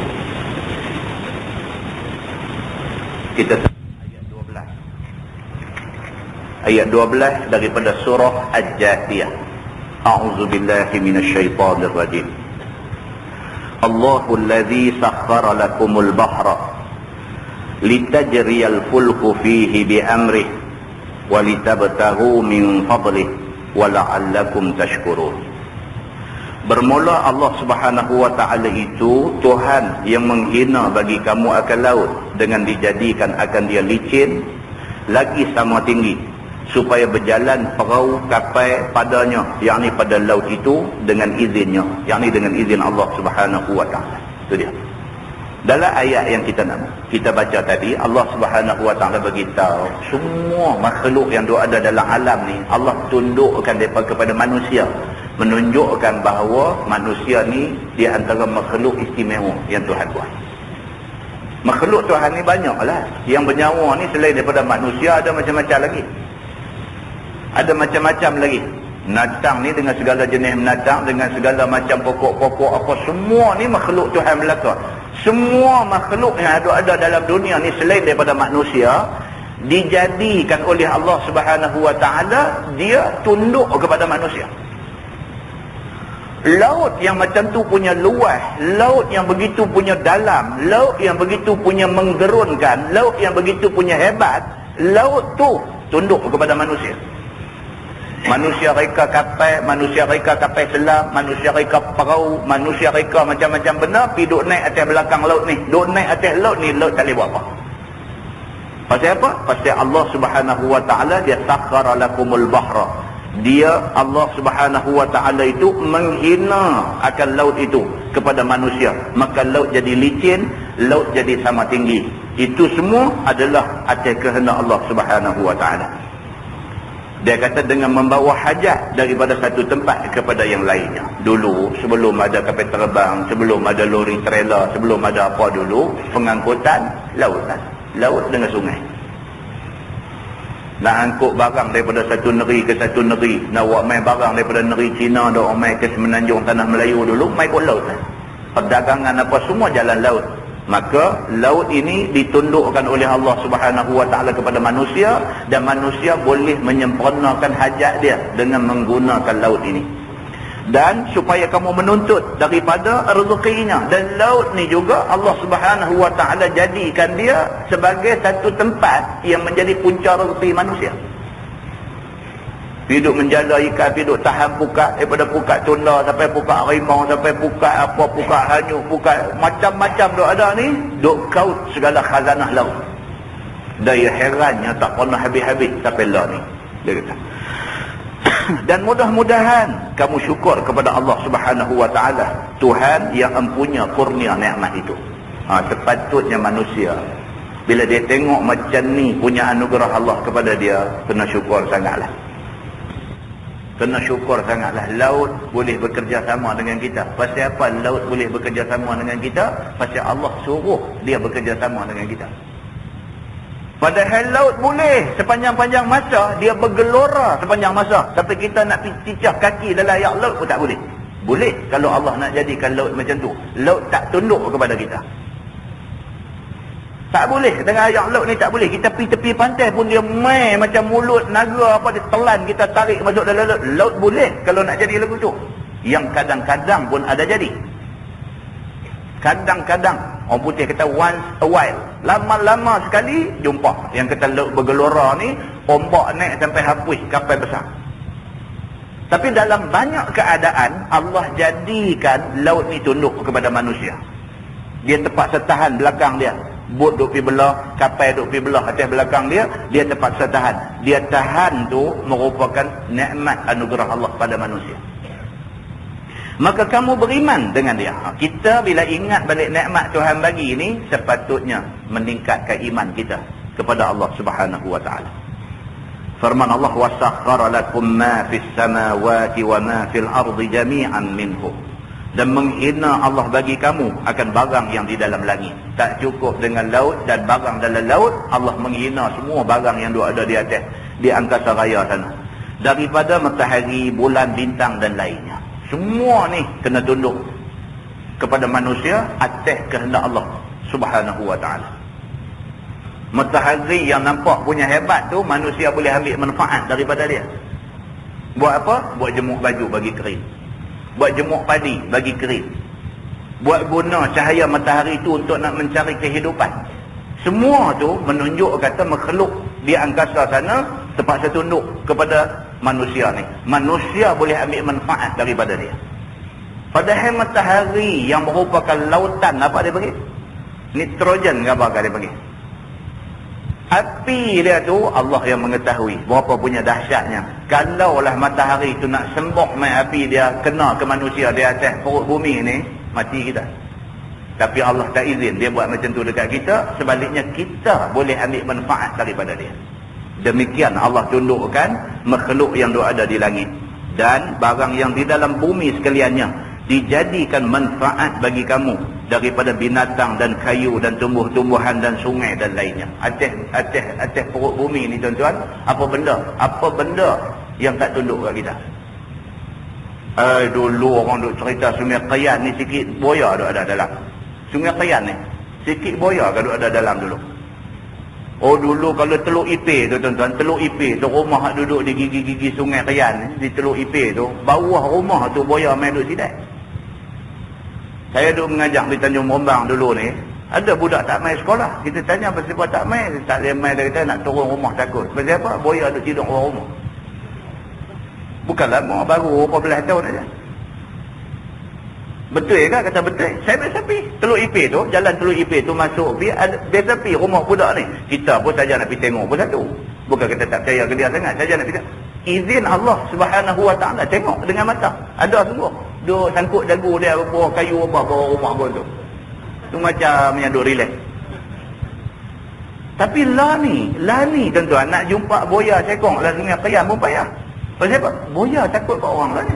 Kita ayat 12. Ayat 12 daripada surah Al-Jathiyah. A'udzu billahi minasyaitonir rajim. Allahul ladzi sakhkhara lakumul bahra litajriyal fulku fihi bi amrihi walitabtaghu min fadlihi wala'allakum tashkurun. Bermula Allah Subhanahu wa taala itu Tuhan yang menghina bagi kamu akan laut dengan dijadikan akan dia licin lagi sama tinggi, supaya berjalan perahu kapal padanya, yakni pada laut itu dengan izinnya, yakni dengan izin Allah Subhanahu wa taala. Itu dia. Dalam ayat yang kita baca tadi, Allah Subhanahu wa taala beritahu semua makhluk yang ada dalam alam ni Allah tundukkan depa kepada manusia, menunjukkan bahawa manusia ni di antara makhluk istimewa yang Tuhan buat. Makhluk Tuhan ni banyaklah. Yang bernyawa ni selain daripada manusia ada macam-macam lagi. Ada macam-macam lagi. Binatang ni dengan segala jenis binatang, dengan segala macam pokok-pokok apa, semua ni makhluk Tuhan belaka. Semua makhluk yang ada dalam dunia ni selain daripada manusia dijadikan oleh Allah Subhanahu wa taala dia tunduk kepada manusia. Laut yang macam tu punya luas, laut yang begitu punya dalam, laut yang begitu punya menggerunkan, laut yang begitu punya hebat, laut tu tunduk kepada manusia. Manusia reka kapal, manusia reka kapal selam, manusia reka perahu, manusia reka macam-macam benda, pergi duk naik atas belakang laut ni. Duk naik atas laut ni, laut tak boleh buat apa. Pasal apa? Pasal Allah Subhanahu wa taala dia sakhkhara lakumul bahra. Dia Allah Subhanahu wa taala itu menghina akan laut itu kepada manusia. Maka laut jadi licin, laut jadi sama tinggi. Itu semua adalah atas kehendak Allah Subhanahu wa taala. Dia kata dengan membawa hajat daripada satu tempat kepada yang lainnya. Dulu sebelum ada kapal terbang, sebelum ada lori trailer, sebelum ada apa dulu, pengangkutan laut dengan sungai. Nak angkut barang daripada satu negeri ke satu negeri, nak buat main barang daripada negeri Cina dah main ke semenanjung tanah Melayu dulu, main kot laut. Perdagangan apa semua jalan laut. Maka laut ini ditundukkan oleh Allah Subhanahu Wa Taala kepada manusia, dan manusia boleh menyempurnakan hajat dia dengan menggunakan laut ini. Dan supaya kamu menuntut daripada rezekinya. Dan laut ni juga Allah Subhanahu Wa Taala jadikan dia sebagai satu tempat yang menjadi punca rezeki manusia. Hidup menjala ikan, hidup tahan pukat, daripada pukat tunda sampai pukat harimau, sampai pukat apa, pukat hanyut, pukat macam-macam duk ada ni, duk kaut segala khazanah laut. Daya herannya tak pernah habis-habis sampai lah ni, dia kata. Dan mudah-mudahan kamu syukur kepada Allah Subhanahu Wa Taala, Tuhan yang empunya kurnia nikmat itu. Sepatutnya manusia bila dia tengok macam ni punya anugerah Allah kepada dia, kena syukur sangatlah. Kena syukur sangatlah. Laut boleh bekerja sama dengan kita. Pasal apa laut boleh bekerja sama dengan kita? Pasal Allah suruh dia bekerja sama dengan kita. Padahal laut boleh sepanjang-panjang masa, dia bergelora sepanjang masa. Sampai kita nak cicah kaki dalam air laut pun tak boleh. Boleh kalau Allah nak jadikan laut macam tu. Laut tak tunduk kepada kita. Tak boleh. Dengan air laut ni tak boleh. Kita pergi tepi pantai pun dia main macam mulut naga apa, dia telan kita, tarik masuk dalam laut. Laut boleh kalau nak jadi lagu tu. Yang kadang-kadang pun ada jadi. Kadang-kadang orang putih kata once a while, lama-lama sekali jumpa. Yang kata laut bergelora ni, ombak naik sampai hapus kapal besar. Tapi dalam banyak keadaan Allah jadikan laut ni tunduk kepada manusia. Dia terpaksa tahan belakang dia. Bot duk pergi belah, kapal duk pergi belah atas belakang dia, dia terpaksa tahan. Dia tahan tu merupakan nikmat anugerah Allah pada manusia. Maka kamu beriman dengan dia. Kita bila ingat balik nikmat Tuhan bagi ini, sepatutnya meningkatkan iman kita kepada Allah Subhanahu Wa Taala. Firman Allah, "Wasakhkhara lakum ma fis samawati wa ma fil ardi jami'an minhu." Dan menghina Allah bagi kamu akan barang yang di dalam langit. Tak cukup dengan laut dan barang dalam laut, Allah menghina semua barang yang ada di atas, di angkasa raya sana. Daripada matahari, bulan, bintang dan lainnya. Semua ni kena tunduk kepada manusia atas kehendak Allah Subhanahu Wa Taala. Matahari yang nampak punya hebat tu, manusia boleh ambil manfaat daripada dia. Buat apa? Buat jemuk baju bagi kering. Buat jemuk padi bagi kering. Buat guna cahaya matahari tu untuk nak mencari kehidupan. Semua tu menunjuk kata makhluk di angkasa sana terpaksa tunduk kepada manusia ni. Manusia boleh ambil manfaat daripada dia. Padahal matahari yang merupakan lautan, apa dia panggil? Nitrogen ke apa dia panggil? Api dia tu Allah yang mengetahui berapa punya dahsyatnya. Kalaulah matahari tu nak sembok main api dia kena ke manusia di atas perut bumi ni, mati kita. Tapi Allah tak izin dia buat macam tu dekat kita. Sebaliknya kita boleh ambil manfaat daripada dia. Demikian Allah tundukkan makhluk yang ada di langit dan barang yang di dalam bumi sekaliannya, dijadikan manfaat bagi kamu daripada binatang dan kayu dan tumbuh-tumbuhan dan sungai dan lainnya. Atas perut bumi ni tuan-tuan, apa benda yang tak tunduk kat kita? Dulu orang duk cerita Sungai Qayan ni sikit buaya duk ada dalam. Sungai Qayan ni sikit buaya kan duk ada dalam dulu. Oh dulu kalau Teluk Ipir tu tuan-tuan, Teluk Ipir tu rumah duduk di gigi-gigi Sungai Qayan ni, di Teluk Ipir tu, bawah rumah tu buaya main duduk sidai. Saya duduk mengajar di Tanjung Rombang dulu ni, ada budak tak main sekolah. Kita tanya pasal apa tak main, tak boleh main, dia kata nak turun rumah takut. Pasal apa? Buaya duduk tidur orang rumah. Bukan lama, baru 14 tahun aja. Betul ke? Kata betul. Saya biasa pergi Teluk Ipir tu, jalan Teluk Ipir tu masuk pergi, biasa pergi rumah budak ni. Kita pun saja nak pergi tengok pun satu. Bukan kita tak percaya ke dia sangat, saja nak pergi. Izin Allah Subhanahu Wa Taala, tengok dengan mata. Ada sungguh. Duk sangkut dagu dia bawah kayu apa bawah rumah pun tu. Tu macam yang duk relax. Tapi lah ni tuan-tuan, nak jumpa buaya sekong dalam Sungai Qayan pun payah. Pasal apa? Buaya takut kat orang lah ni.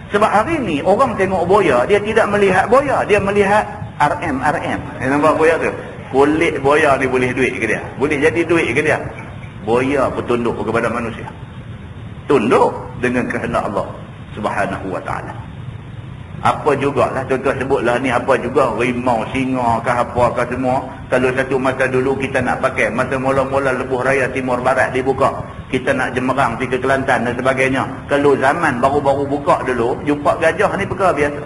Sebab hari ni orang tengok buaya, dia tidak melihat buaya, dia melihat RM. Nampak buaya tu? Kulit buaya ni boleh duit ke dia? Boleh jadi duit ke dia? Buaya bertunduk kepada manusia. Tunduk dengan kehendak Allah Subhanahu wa ta'ala. Apa jugalah, tuan-tuan sebutlah ni apa juga, rimau, singa kah apa kah semua. Kalau satu masa dulu kita nak pakai, masa mula-mula lebuh raya Timur Barat dibuka, kita nak jemerang pergi ke Kelantan dan sebagainya. Kalau zaman baru-baru buka dulu, jumpa gajah ni perkara biasa.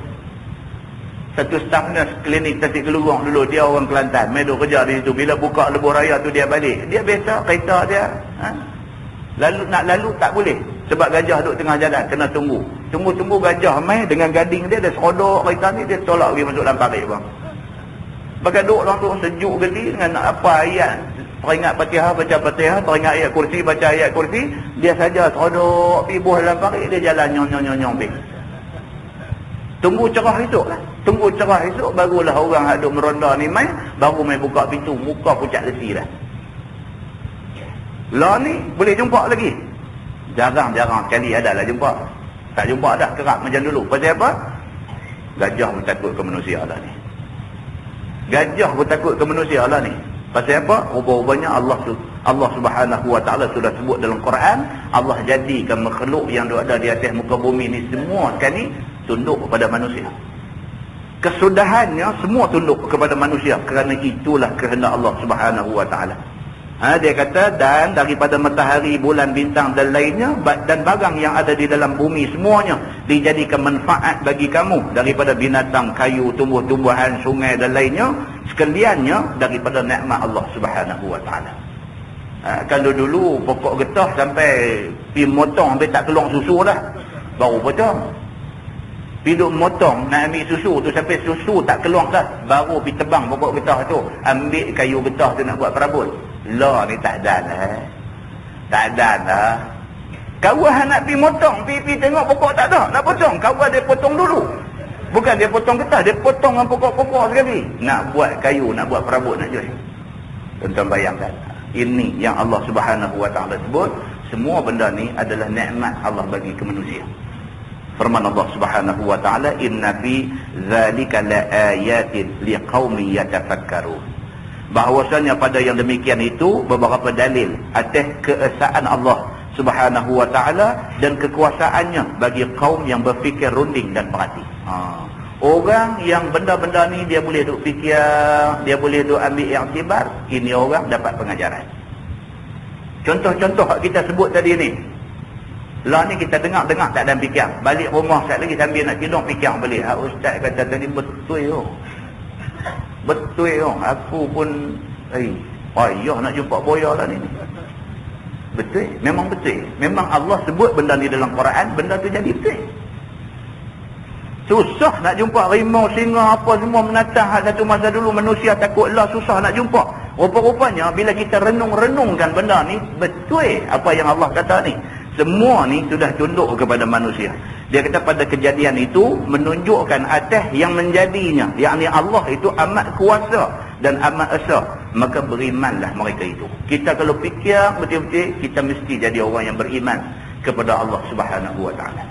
Satu staf nurse klinik Tasik Kelurong dulu, dia orang Kelantan, main duk kerja di situ. Bila buka lebuh raya tu dia balik, dia biasa kereta dia, lalu nak lalu tak boleh sebab gajah duk tengah jalan, kena tunggu gajah mai dengan gading dia serodok kereta ni, dia tolak pergi masuk dalam parit bang. Bagai duk orang tu sejuk geli dengan apa ayat, teringat Fatihah baca Fatihah, teringat ayat kursi baca ayat kursi, dia saja serodok pergi buah dalam parit, dia jalan nyong pergi. Tunggu cerah esok lah. Tunggu cerah esok barulah orang yang duk meronda ni mai, baru mai buka pintu, muka pucat lesi dah. Lah ni boleh jumpa lagi. Jarang-jarang sekali adalah jumpa. Tak jumpa dah, kerap macam dulu. Pasal apa? Gajah pun takut ke manusia lah ni. Gajah pun takut ke manusia lah ni. Pasal apa? Rupa-rupanya Allah Subhanahu wa ta'ala sudah sebut dalam Quran, Allah jadikan makhluk yang ada di atas muka bumi ni semua sekali tunduk kepada manusia. Kesudahannya semua tunduk kepada manusia, kerana itulah kehendak Allah Subhanahu wa ta'ala. Dia kata, dan daripada matahari, bulan, bintang dan lainnya, dan barang yang ada di dalam bumi semuanya dijadikan manfaat bagi kamu, daripada binatang, kayu, tumbuh-tumbuhan, sungai dan lainnya, sekaliannya daripada nikmat Allah Subhanahu wa ta'ala. Kalau dulu pokok getah sampai pergi motong sampai tak keluar susu dah, baru potong. Piduk motong nak ambil susu tu sampai susu tak keluar dah, baru pergi tebang pokok getah tu, ambil kayu getah tu nak buat perabot. Lah ni tak ada lah. Tak ada lah. Kawan nak pergi motong, pergi tengok pokok tak ada, nak potong, kawan dia potong dulu. Bukan dia potong getah, dia potong dengan pokok-pokok sekali. Nak buat kayu, nak buat perabot nak jual. Tuan-tuan bayangkan, ini yang Allah Subhanahu wa ta'ala sebut, semua benda ni adalah nikmat Allah bagi ke manusia. Firman Allah Subhanahu wa ta'ala, inna fi zalika laayatin liqaumin yatafakkarun. Bahawasanya pada yang demikian itu beberapa dalil atas keesaan Allah Subhanahu wa ta'ala dan kekuasaannya bagi kaum yang berfikir runding dan perhati. Orang yang benda-benda ni dia boleh duk fikir, dia boleh duk ambil iktibar, ini orang dapat pengajaran. Contoh-contoh kita sebut tadi ni, lah ni kita dengar-dengar tak ada fikir, balik rumah sekali lagi sambil nak tidur fikir balik. Ustaz kata tadi betul yo. Betul oh, aku pun payah nak jumpa buaya lah ni. Betul, memang betul. Memang Allah sebut benda ni dalam Quran, benda tu jadi betul. Susah nak jumpa rimau, singa apa semua menatang. Satu masa dulu manusia takut lah, susah nak jumpa. Rupa-rupanya bila kita renung-renungkan benda ni, betul apa yang Allah kata ni. Semua ni sudah tunduk kepada manusia. Dia kata pada kejadian itu menunjukkan atas yang menjadinya, yakni Allah itu amat kuasa dan amat esa, maka berimanlah mereka itu. Kita kalau fikir betul-betul, kita mesti jadi orang yang beriman kepada Allah Subhanahu wa ta'ala.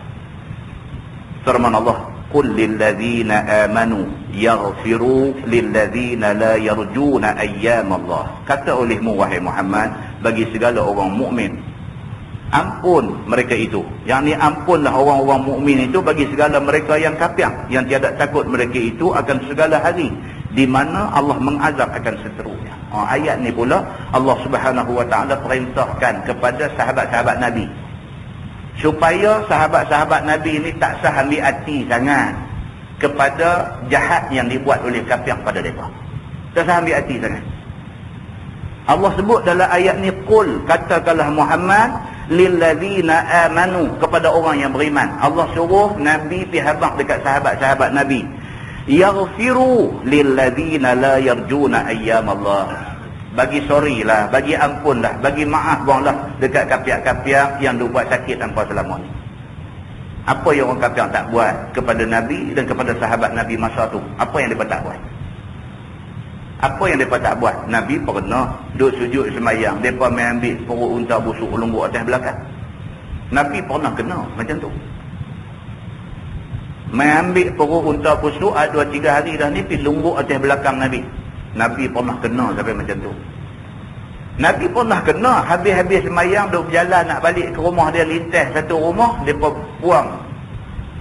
Firman Allah, qul lilladzina amanu yaghfiru lilladzina la yarjuna ayyam Allah. Kata olehmu wahai Muhammad, bagi segala orang mukmin, ampun mereka itu. Yang ni ampunlah orang-orang mukmin itu bagi segala mereka yang kafir, yang tiada takut mereka itu akan segala hari di mana Allah mengazab akan seterusnya. Ayat ni pula Allah Subhanahu wa ta'ala perintahkan kepada sahabat-sahabat Nabi, supaya sahabat-sahabat Nabi ini tak sah ambil hati sangat kepada jahat yang dibuat oleh kafir pada mereka. Tak sah ambil hati sangat. Allah sebut dalam ayat ni, qul, katakanlah Muhammad, lilladzina amanu, kepada orang yang beriman. Allah suruh Nabi pergi habaq dekat sahabat-sahabat Nabi, yaghfiru lilladzina la yarjuna ayyam Allah. Bagi sorry lah, bagi ampun lah, bagi maaf lah dekat kafir-kafir yang buat sakit tanpa selama ni. Apa yang orang kafir tak buat kepada Nabi dan kepada sahabat Nabi masa tu? Apa yang mereka tak buat? Apa yang mereka tak buat? Nabi pernah duduk sujud semayang, mereka main ambil perut unta busuk lumbuk atas belakang. Nabi pernah kena macam tu. Main ambil perut unta busuk 2-3 hari dah ni, pergi lumbuk atas belakang Nabi. Nabi pernah kena sampai macam tu. Nabi pernah kena, habis-habis semayang duk berjalan nak balik ke rumah dia, lintas satu rumah, mereka buang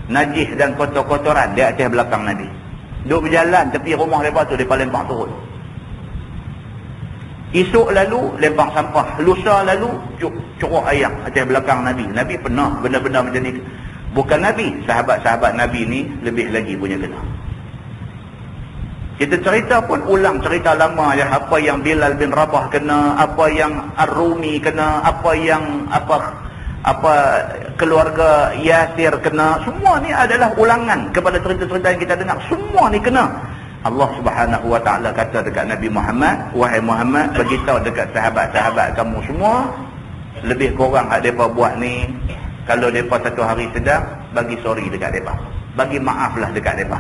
najis dan kotor-kotoran di atas belakang Nabi. Duk berjalan tepi rumah mereka tu, mereka lempar turun. Esok lalu lempar sampah, lusa lalu curuk air atas belakang Nabi. Nabi pernah benda-benda macam ni. Bukan Nabi, sahabat-sahabat Nabi ni lebih lagi punya kena. Kita cerita pun ulang cerita lama je, apa yang Bilal bin Rabah kena, apa yang Ar-Rumi kena, apa yang keluarga Yasir kena. Semua ni adalah ulangan kepada cerita-cerita yang kita dengar. Semua ni kena. Allah Subhanahu wa taala kata dekat Nabi Muhammad, wahai Muhammad, beritahu dekat sahabat-sahabat kamu semua, lebih kurang hak depa buat ni, kalau depa satu hari sedang, bagi sorry dekat depa, bagi maaflah dekat depa.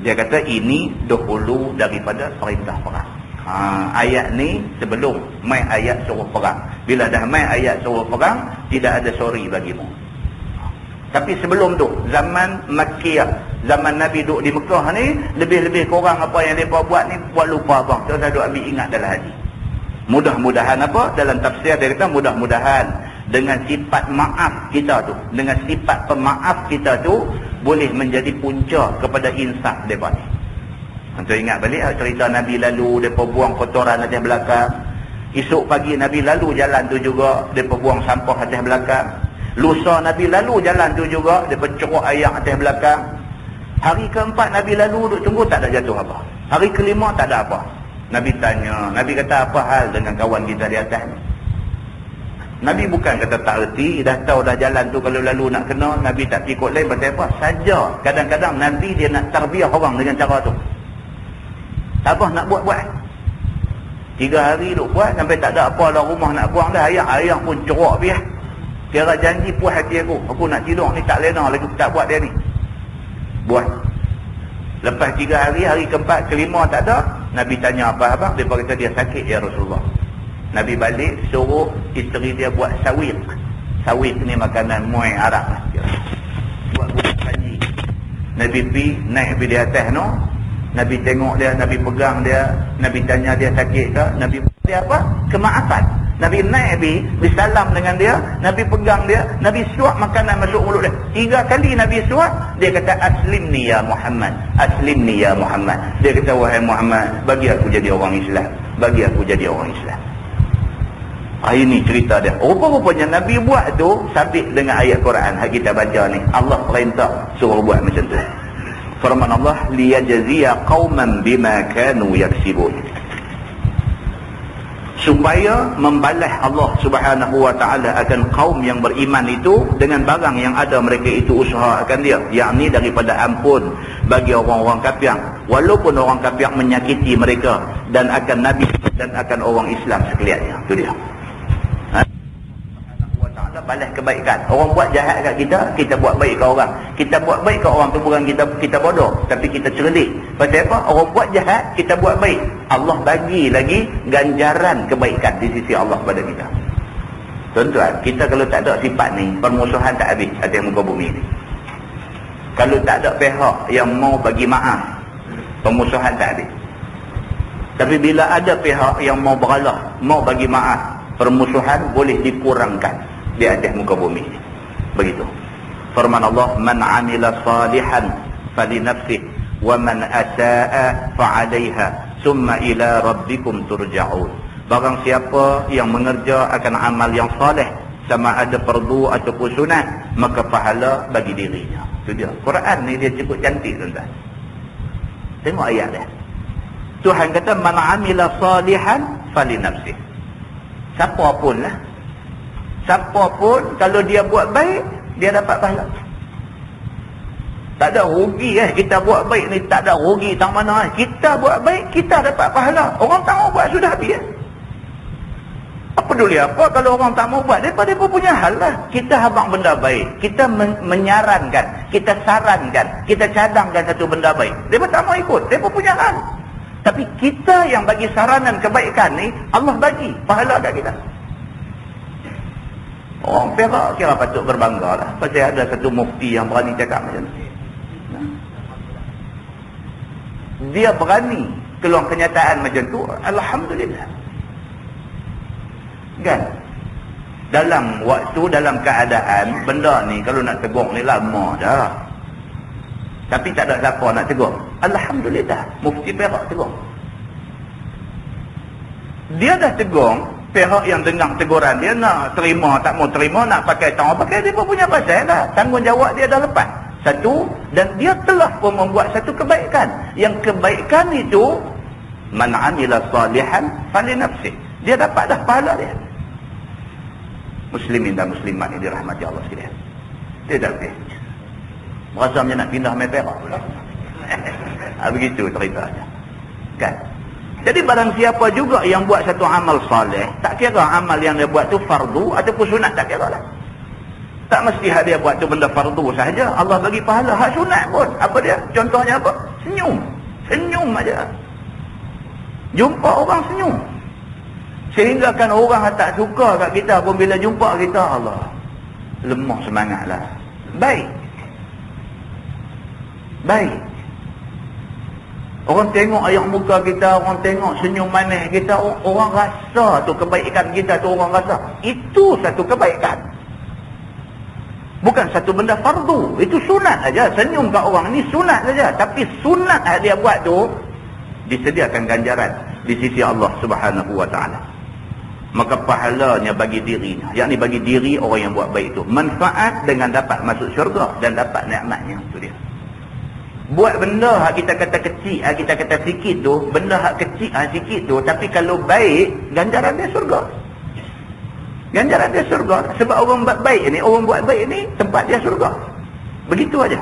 Dia kata ini dahulu daripada perintah perang. Ayat ni sebelum mai ayat suruh perang. Bila dah mai ayat suruh perang, tidak ada sorry bagimu. Tapi sebelum tu, zaman Makkiyah, zaman Nabi duduk di Mekah ni, lebih-lebih kurang apa yang mereka buat ni, buat lupa bang. Kita duduk ambil ingat dalam hati. Mudah-mudahan apa? Dalam tafsir dia kata, mudah-mudahan dengan sifat maaf kita tu, dengan sifat pemaaf kita tu, boleh menjadi punca kepada insaf mereka ni. Kita ingat balik cerita Nabi lalu, mereka buang kotoran atas belakang. Esok pagi Nabi lalu jalan tu juga, mereka buang sampah atas belakang. Lusa Nabi lalu jalan tu juga, dia ceruk air atas belakang. Hari keempat Nabi lalu duduk tunggu, tak ada jatuh apa. Hari kelima tak ada apa. Nabi tanya, Nabi kata apa hal dengan kawan kita di atas ni? Nabi bukan kata tak erti, dah tahu dah jalan tu kalau lalu nak kena, Nabi tak ikut lain pasal apa? Saja kadang-kadang Nabi dia nak tarbiyah orang dengan cara tu. Abah nak buat-buat. 3 hari duk buat sampai tak ada apa dalam rumah nak buang dah, ayah pun ceruk biar. Kira janji puas hati aku nak tidur ni tak lena lagi, tak buat dia ni. Buat. Lepas 3 hari, hari keempat, kelima tak ada, Nabi tanya apa abang, dia kata dia sakit ya Rasulullah. Nabi balik suruh isteri dia buat sawit. Sawit ni makanan muai Arab lah. Buat saji. Nabi pergi naik di atas no. Nabi tengok dia, Nabi pegang dia, Nabi tanya dia sakit ke, Nabi dia apa? Kemaafan. Nabi naik bersalam dengan dia, Nabi pegang dia, Nabi suap makanan masuk mulut dia. 3 kali Nabi suap, dia kata aslimni ya Muhammad, aslimni ya Muhammad. Dia kata wahai Muhammad, bagi aku jadi orang Islam, bagi aku jadi orang Islam. Ini cerita dia. Rupa-rupanya Nabi buat tu sabit dengan ayat Quran yang kita baca ni. Allah perintah suruh buat macam tu. Firman Allah, liyajziya qauman bima kanu yaksibun. Supaya membalas Allah Subhanahu wa taala akan kaum yang beriman itu dengan barang yang ada mereka itu usahakan dia, yakni daripada ampun bagi orang-orang kafir, walaupun orang kafir menyakiti mereka, dan akan Nabi dan akan orang Islam sekaliannya. Itu dia. Balas kebaikan. Orang buat jahat kat kita, kita buat baik kat orang. Kita buat baik kat orang tu bukan kita bodoh, tapi kita cerdik. Pasal apa? Orang buat jahat, kita buat baik. Allah bagi lagi ganjaran kebaikan di sisi Allah pada kita. Tuan-tuan, kita kalau tak ada sifat ni, permusuhan tak habis atas muka bumi ni. Kalau tak ada pihak yang mau bagi maaf, permusuhan tak habis. Tapi bila ada pihak yang mau beralah, mau bagi maaf, permusuhan boleh dikurangkan di atas muka bumi. Begitu. Firman Allah, man amila salihan falinafsih wa man asaa fa'alaiha summa ila rabbikum turja'un. Barang siapa yang mengerja akan amal yang salih, sama ada fardu ataupun sunat, maka pahala bagi dirinya. Itu dia. Quran ni dia cukup cantik tuan-tuan. Tengok ayat dia. Tuhan kata man amila salihan falinafsih. Siapa pun lah, siapa pun kalau dia buat baik, dia dapat pahala. Tak ada rugi kita buat baik ni, tak ada rugi tang mana kita buat baik, kita dapat pahala. Orang tak mau buat sudah habis. Apa peduli apa kalau orang tak mau buat, mereka punya hal lah. Kita habang benda baik, kita menyarankan, kita sarankan, kita cadangkan satu benda baik, mereka tak mau ikut, mereka punya hal. Tapi kita yang bagi saranan kebaikan ni, Allah bagi pahala kat kita. Orang Perak kira patut berbangga lah, pasal ada satu mufti yang berani cakap macam ni. Dia berani keluar kenyataan macam tu. Alhamdulillah. Kan? Dalam waktu, dalam keadaan benda ni kalau nak tegur ni lama dah. Tapi tak ada siapa nak tegur. Alhamdulillah, Mufti Perak tegur. Dia dah tegur, pihak yang dengar teguran dia nak terima, tak mau terima, nak pakai tak mau pakai, dia pun punya pasal dah. Tanggungjawab dia dah lepas. Satu, dan dia telah pun membuat satu kebaikan. Yang kebaikan itu, man amila salihan fali nafsih. Dia dapat dah pahala dia. Muslimin dan muslimat yang dirahmati Allah sekalian. Dia dah lebih. Merasa macam nak pindah main Perak pula. Begitu ceritanya. Kan? Jadi barang siapa juga yang buat satu amal saleh, tak kira amal yang dia buat tu fardu ataupun sunat, tak kira lah. Tak mesti hak dia buat tu benda fardu sahaja. Allah bagi pahala hak sunat pun. Apa dia? Contohnya apa? Senyum. Senyum aja. Jumpa orang senyum. Sehingga kan orang tak suka kat kita pun bila jumpa kita, Allah, lemah semangatlah. Baik. Baik. Orang tengok air muka kita, orang tengok senyum manis kita, orang rasa tu kebaikan kita tu, orang rasa itu satu kebaikan. Bukan satu benda fardu. Itu sunat aja. Senyum kat orang ni sunat saja. Tapi sunat dia buat tu disediakan ganjaran di sisi Allah Subhanahu wa taala. Maka pahalanya bagi dirinya, yakni bagi diri orang yang buat baik itu, manfaat dengan dapat masuk syurga dan dapat nikmatnya. Itu dia. Buat benda hak kita kata kecil, hak kita kata sikit tu, benda hak kecil, sikit tu, tapi kalau baik, ganjaran dia syurga. Ganjaran dia syurga. Sebab orang buat baik ni, orang buat baik ni, tempat dia syurga. Begitu aja.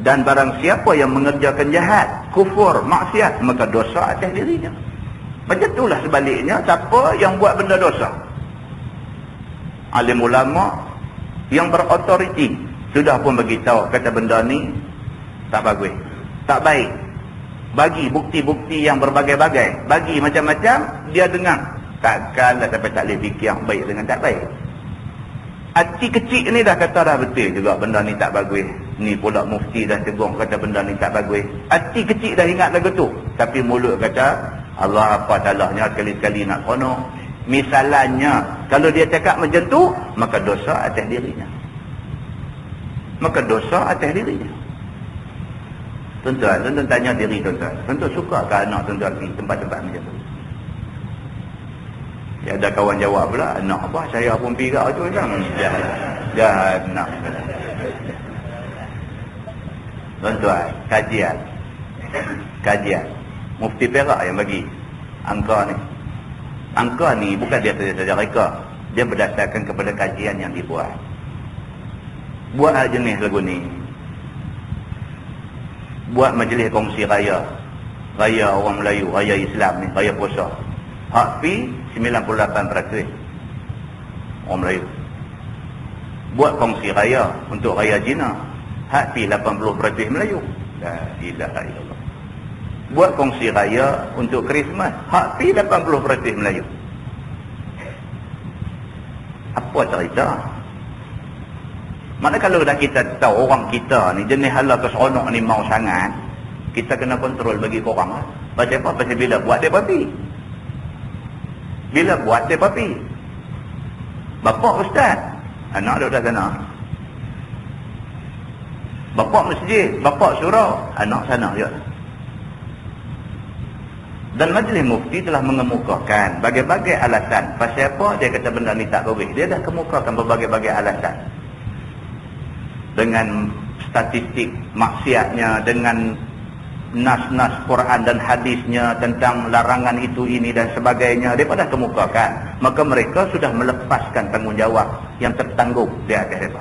Dan barang siapa yang mengerjakan jahat, kufur, maksiat, maka dosa atas dirinya. Macam itulah sebaliknya, siapa yang buat benda dosa, alim ulama yang berautoriti sudah pun beritahu, kata benda ni tak bagus, tak baik, bagi bukti-bukti yang berbagai-bagai, bagi macam-macam, dia dengar, takkanlah sampai tak boleh fikir yang baik dengan tak baik. Hati kecil ni dah kata dah betul juga benda ni tak bagus. Ni pula mufti dah tegur kata benda ni tak bagus. Hati kecil dah ingat lagu tu, tapi mulut kata Allah apa salahnya sekali-sekali nak kono. Misalnya kalau dia cakap macam tu, maka dosa atas dirinya. Maka dosa atas dirinya. Tuan-tuan tanya diri tuan-tuan. Tuan-tuan suka ke anak tuan-tuan pergi tempat-tempat macam tu? Ya, ada kawan jawab pula, anak apa? Saya pun pergi tu kan. Jangan nak. Tuan-tuan, kajian. Mufti Perak yang bagi angka ni. Angka ni bukan dia saja reka. Dia berdasarkan kepada kajian yang dibuat. Buat hal jenis lagu ni. Buat majlis kongsi raya. Raya orang Melayu, raya Islam ni, raya puasa. Hak pi 98% orang Melayu. Buat kongsi raya untuk raya Cina. Hak pi 80% Melayu. La ilaha illallah. Buat kongsi raya untuk Christmas, hak pi 80% Melayu. Apa cerita? Mana kalau dah kita tahu orang kita ni jenis hala keseronok ni mau sangat, kita kena kontrol bagi korang lah. Pasal apa? Pasal bila buat dia papi. Bila buat dia papi. Bapak ustaz, anak duduk dah sana. Bapak masjid, bapak surau, anak sana je. Dan Majlis Mufti telah mengemukakan berbagai alasan. Pasal apa dia kata benda ni tak boleh. Dia dah kemukakan berbagai-bagai alasan. Dengan statistik maksiatnya, dengan nas-nas Quran dan hadisnya tentang larangan itu, ini dan sebagainya. Dia dah kemukakan. Maka mereka sudah melepaskan tanggungjawab yang tertanggung di atas mereka.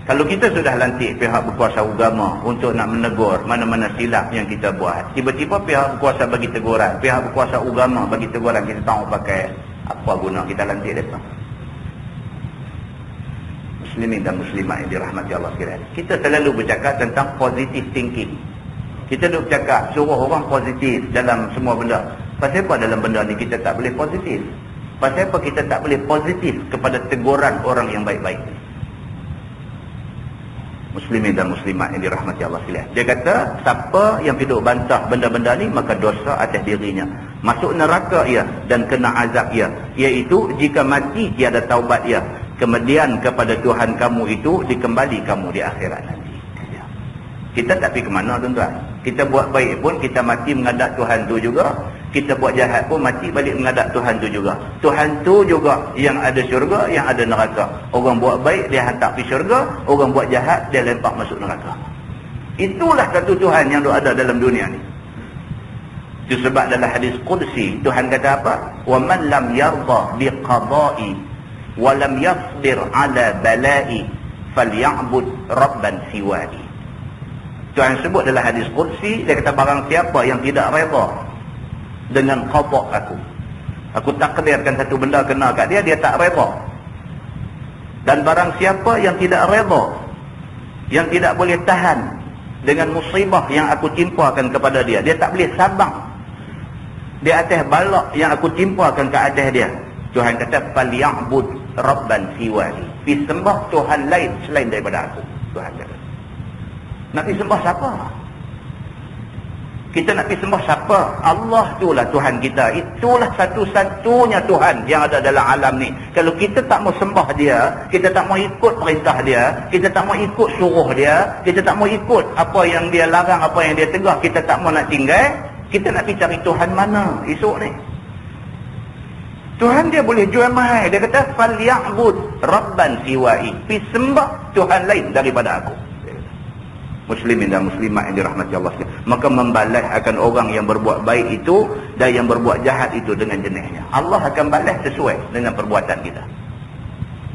Kalau kita sudah lantik pihak berkuasa agama untuk nak menegur mana-mana silap yang kita buat, tiba-tiba pihak berkuasa bagi teguran, pihak berkuasa agama bagi teguran, kita tahu pakai apa guna kita lantik mereka. Muslimin dan muslimat yang dirahmati Allah sekalian, kita selalu bercakap tentang positive thinking. Kita duk bercakap suruh orang positif dalam semua benda. Pasal apa dalam benda ni kita tak boleh positif? Pasal apa kita tak boleh positif kepada teguran orang yang baik-baik? Muslimin dan muslimat yang dirahmati Allah sekalian, dia kata siapa yang hidup bantah benda-benda ni, maka dosa atas dirinya. masuk neraka ia dan kena azab ia, iaitu jika mati tiada taubat ia, kemudian kepada Tuhan kamu itu dikembali kamu di akhirat nanti. Kita tak pergi ke mana tuan-tuan. Kita buat baik pun kita mati menghadap Tuhan tu juga, kita buat jahat pun mati balik menghadap Tuhan tu juga. Tuhan tu juga yang ada syurga, yang ada neraka. Orang buat baik dia hantar pergi syurga, orang buat jahat dia lempar masuk neraka. Itulah satu Tuhan yang ada dalam dunia ni. Itu sebab dalam hadis Qudsi Tuhan kata apa? Wa man lam yarda biqada'i wa lam yasbir ala bala'i falya'bud rabban siwai. Tuhan sebut dalam hadis Qudsi, dia kata barang siapa yang tidak redha dengan qada aku takdirkan satu benda kena kat dia, dia tak redha. Dan barang siapa yang tidak redha, yang tidak boleh tahan dengan musibah yang aku timpakan kepada dia, dia tak boleh sabar di atas balak yang aku timpakan ke atas dia, Tuhan kata falya'bud rabban siwai, pergi sembah Tuhan lain selain daripada aku. Tuhan kata nak pergi sembah siapa? Kita nak pergi sembah siapa? Allah itulah Tuhan kita. Itulah satu-satunya Tuhan yang ada dalam alam ni. Kalau kita tak mau sembah dia, kita tak mau ikut perintah dia, kita tak mau ikut suruh dia, kita tak mau ikut apa yang dia larang, apa yang dia tegah, kita tak mau nak tinggal, kita nak pergi cari Tuhan mana esok ni? Tuhan dia boleh jual mahal. Dia kata falya'bud rabban siwai, pergi sembah Tuhan lain daripada aku. Muslimin dan muslimat yang dirahmati Allah sekalian. Maka membalas akan orang yang berbuat baik itu dan yang berbuat jahat itu dengan jenisnya. Allah akan balas sesuai dengan perbuatan kita.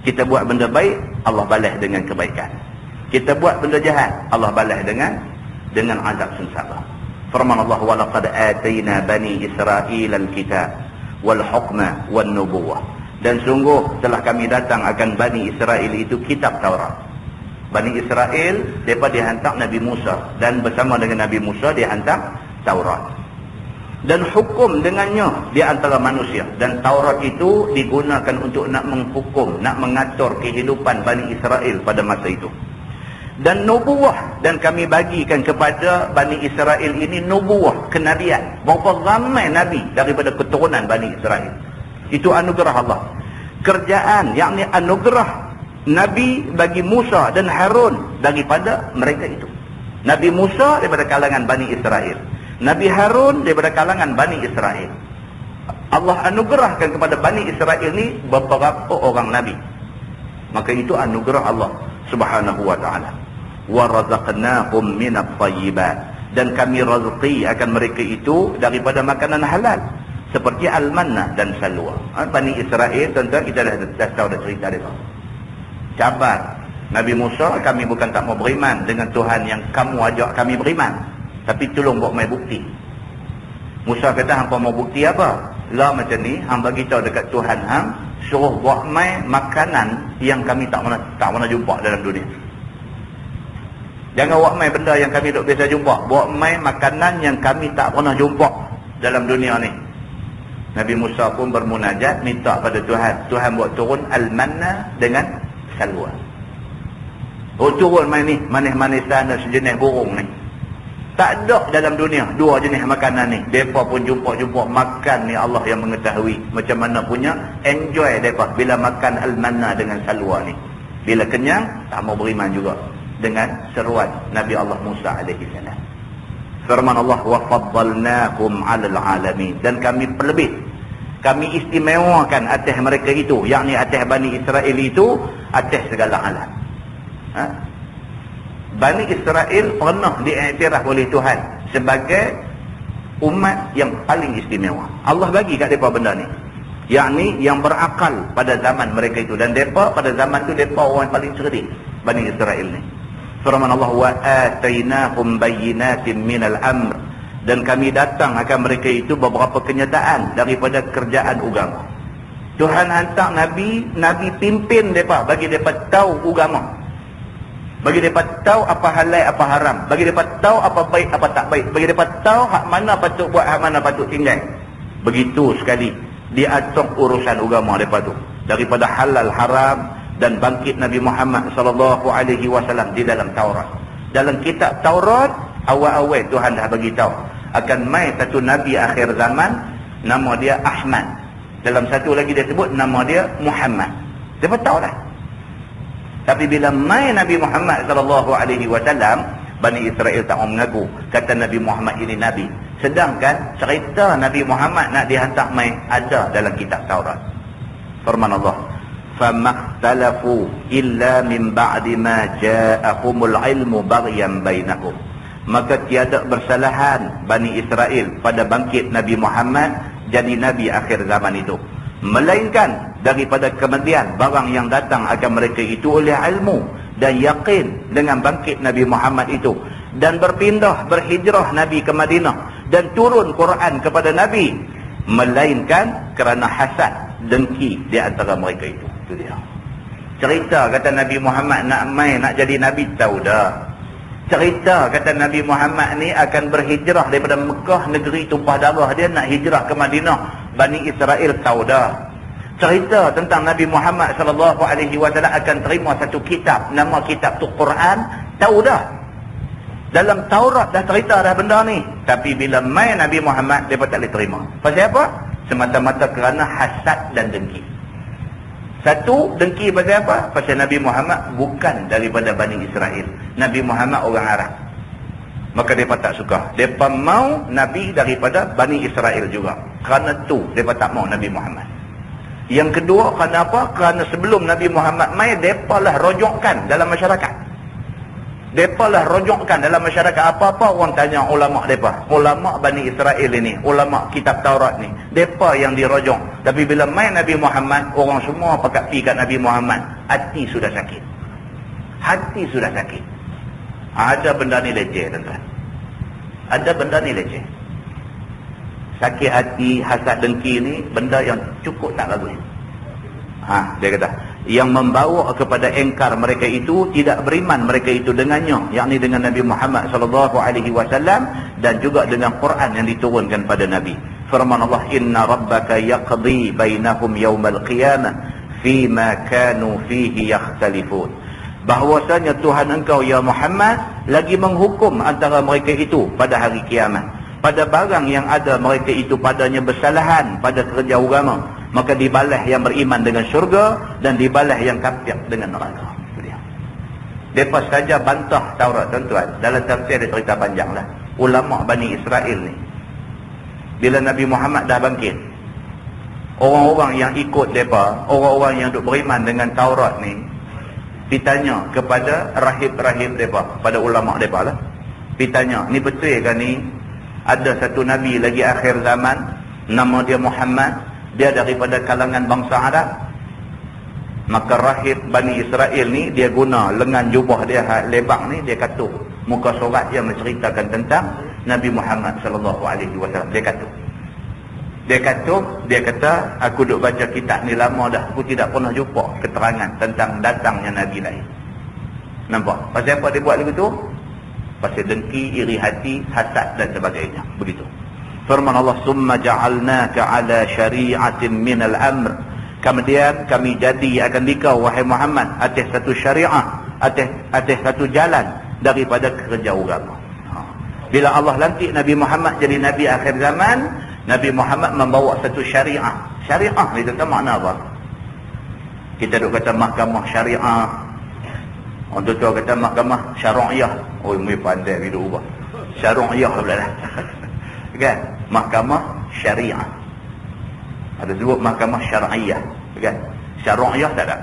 Kita buat benda baik, Allah balas dengan kebaikan. Kita buat benda jahat, Allah balas dengan azab sengsara. Firman Allah, wa laqad atayna bani Israil al-kitab wal hukma wan nubuwah. Dan sungguh telah kami datang akan Bani Israel itu kitab Taurat. Bani Israel, mereka dihantar Nabi Musa, dan bersama dengan Nabi Musa dihantar Taurat. Dan hukum dengannya di antara manusia. Dan Taurat itu digunakan untuk nak menghukum, nak mengatur kehidupan Bani Israel pada masa itu. Dan nubuwah, dan kami bagikan kepada Bani Israel ini nubuwah, kenabian. Berapa ramai Nabi daripada keturunan Bani Israel. Itu anugerah Allah. Kerjaan, yakni anugerah Nabi bagi Musa dan Harun daripada mereka itu. Nabi Musa daripada kalangan Bani Israel, Nabi Harun daripada kalangan Bani Israel. Allah anugerahkan kepada Bani Israel ni beberapa orang Nabi. Maka itu anugerah Allah Subhanahu wa ta'ala. Wa razaqnahum minat tayyibat, dan kami rezeki akan mereka itu daripada makanan halal, seperti al-manna dan salwa. Bani Israel, tuan-tuan, kita dah tahu dah cerita dia. Cabar Nabi Musa, kami bukan tak mau beriman dengan Tuhan yang kamu ajak kami beriman, tapi tolong buat mai bukti. Musa kata, hampa mau bukti apa? Lah macam ni, hang bagi tahu dekat Tuhan hang, suruh buat mai makanan yang kami tak pernah jumpa dalam dunia. Jangan buat mai benda yang kami duk biasa jumpa, buat mai makanan yang kami tak pernah jumpa dalam dunia ni. Nabi Musa pun bermunajat minta pada Tuhan. Tuhan buat turun al-manna dengan salwa. Oh, turun main ni, manis-manisan dan sejenis burung ni. Tak ada dalam dunia dua jenis makanan ni. Mereka pun jumpa-jumpa makan ni, Allah yang mengetahui macam mana punya enjoy mereka bila makan al-manna dengan salwa ni. Bila kenyang, tak mau beriman juga dengan seruan Nabi Allah Musa alaihi salam. Firman Allah, wa faddalnakum 'alal 'alamin, dan kami perlebih, kami istimewakan atas mereka itu, yakni atas Bani Israel itu, atas segala alam. Bani Israel pernah diiktiraf oleh Tuhan sebagai umat yang paling istimewa. Allah bagi kat mereka benda ni, yakni yang berakal pada zaman mereka itu. Dan mereka pada zaman itu, mereka orang yang paling cerdik, Bani Israel ni. Firman Allah, wa atainahum bayyinatin minal amr, dan kami datang akan mereka itu beberapa kenyataan daripada kerjaan agama. Tuhan hantar Nabi, Nabi pimpin mereka, bagi mereka tahu agama, bagi mereka tahu apa halal apa haram, bagi mereka tahu apa baik apa tak baik, bagi mereka tahu hak mana patut buat, hak mana patut tinggal. Begitu sekali diatur urusan agama mereka tu, daripada halal haram dan bangkit Nabi Muhammad SAW di dalam Taurat. Dalam kitab Taurat, awal-awal Tuhan dah bagi tahu akan mai satu Nabi akhir zaman nama dia Ahmad. Dalam satu lagi dia sebut nama dia Muhammad. Dia tahu dah. Tapi bila mai Nabi Muhammad SAW, Bani Israel tak mau mengaku, kata Nabi Muhammad ini Nabi. Sedangkan cerita Nabi Muhammad nak dihantar mai ada dalam kitab Taurat. Firman Allah, فَمَخْتَلَفُوا إِلَّا مِنْ بَعْدِ مَا جَاءَهُمُ الْعِلْمُ بَغْيًا بَيْنَهُمْ. Maka tiada bersalahan Bani Israel pada bangkit Nabi Muhammad jadi Nabi akhir zaman itu, melainkan daripada kemudian barang yang datang akan mereka itu oleh ilmu dan yakin dengan bangkit Nabi Muhammad itu, dan berhijrah Nabi ke Madinah dan turun Quran kepada Nabi, melainkan kerana hasad, dengki di antara mereka itu. Itu dia. Cerita kata Nabi Muhammad nak jadi Nabi, tahu dah. Cerita kata Nabi Muhammad ni akan berhijrah daripada Mekah, negeri tumpah darah dia, nak hijrah ke Madinah, Bani Israel, tahu dah. Cerita tentang Nabi Muhammad SAW akan terima satu kitab, nama kitab tu Quran, tahu dah. Dalam Taurat dah cerita dah benda ni. Tapi bila mai Nabi Muhammad, dia tak boleh terima. Pasal apa? Semata-mata kerana hasad dan dengki. Satu, dengki pasal apa? Pasal Nabi Muhammad bukan daripada Bani Israel. Nabi Muhammad orang Arab. Maka mereka tak suka. Mereka mau Nabi daripada Bani Israel juga. Kerana tu, mereka tak mau Nabi Muhammad. Yang kedua, kerana apa? Kerana sebelum Nabi Muhammad mai, mereka lah rojokkan dalam masyarakat. Mereka lah rojokkan dalam masyarakat. Apa-apa orang tanya ulama' mereka. Ulama' Bani Israel ini, ulama' kitab Taurat ni, mereka yang dirojok. Tapi bila main Nabi Muhammad, orang semua pakat pergi kat Nabi Muhammad, hati sudah sakit. Hati sudah sakit. Ada benda ni leceh, tuan-tuan. Ada benda ni leceh. Sakit hati, hasad, dengki ni benda yang cukup tak bagus. Dia kata, yang membawa kepada engkar mereka itu, tidak beriman mereka itu dengannya, yakni dengan Nabi Muhammad SAW, dan juga dengan Quran yang diturunkan pada Nabi. Firman Allah, inna rabbaka yaqdi bainahum yawmal qiyamah fima kanu fihi yakhtalifun. Bahwasanya Tuhan engkau ya Muhammad lagi menghukum antara mereka itu pada hari kiamat, pada barang yang ada mereka itu padanya bersalahan pada kerja agama. Maka dibalas yang beriman dengan syurga, dan dibalas yang kafir dengan neraka. Itu dia. Mereka saja bantah Taurat, tuan-tuan. Dalam tafsir dia cerita panjang lah. Ulama' Bani Israel ni, bila Nabi Muhammad dah bangkit, orang-orang yang ikut mereka, orang-orang yang duk beriman dengan Taurat ni, ditanya kepada rahib-rahib mereka, pada ulama' mereka lah. Ditanya, ni betul ke ni ada satu Nabi lagi akhir zaman, nama dia Muhammad, dia daripada kalangan bangsa Arab? Maka rahib Bani Israel ni, dia guna lengan jubah dia lebar ni, dia katuk muka surat yang menceritakan tentang Nabi Muhammad SAW. Dia katuk. Dia kata, aku duk baca kitab ni lama dah, aku tidak pernah jumpa keterangan tentang datangnya Nabi lain. Nampak? Pasal apa dia buat begitu? Pasal dengki, iri hati, hasad dan sebagainya. Begitu. Firman Allah, summa ja'alnaka ala syari'atin minal amr. Kemudian kami jadi akan dikau wahai Muhammad atas satu syariah, atas satu jalan daripada kerja agama. Bila Allah lantik Nabi Muhammad jadi Nabi akhir zaman, Nabi Muhammad membawa satu syariah. Syariah ni tentang makna apa? Kita duk kata mahkamah syariah. Orang tu kata mahkamah syariah. Oh, mui pandai bila ubah. Syariah pula lah. Kan? Mahkamah syariah. Ada sebut mahkamah syariah. Kan? Syariah tak ada.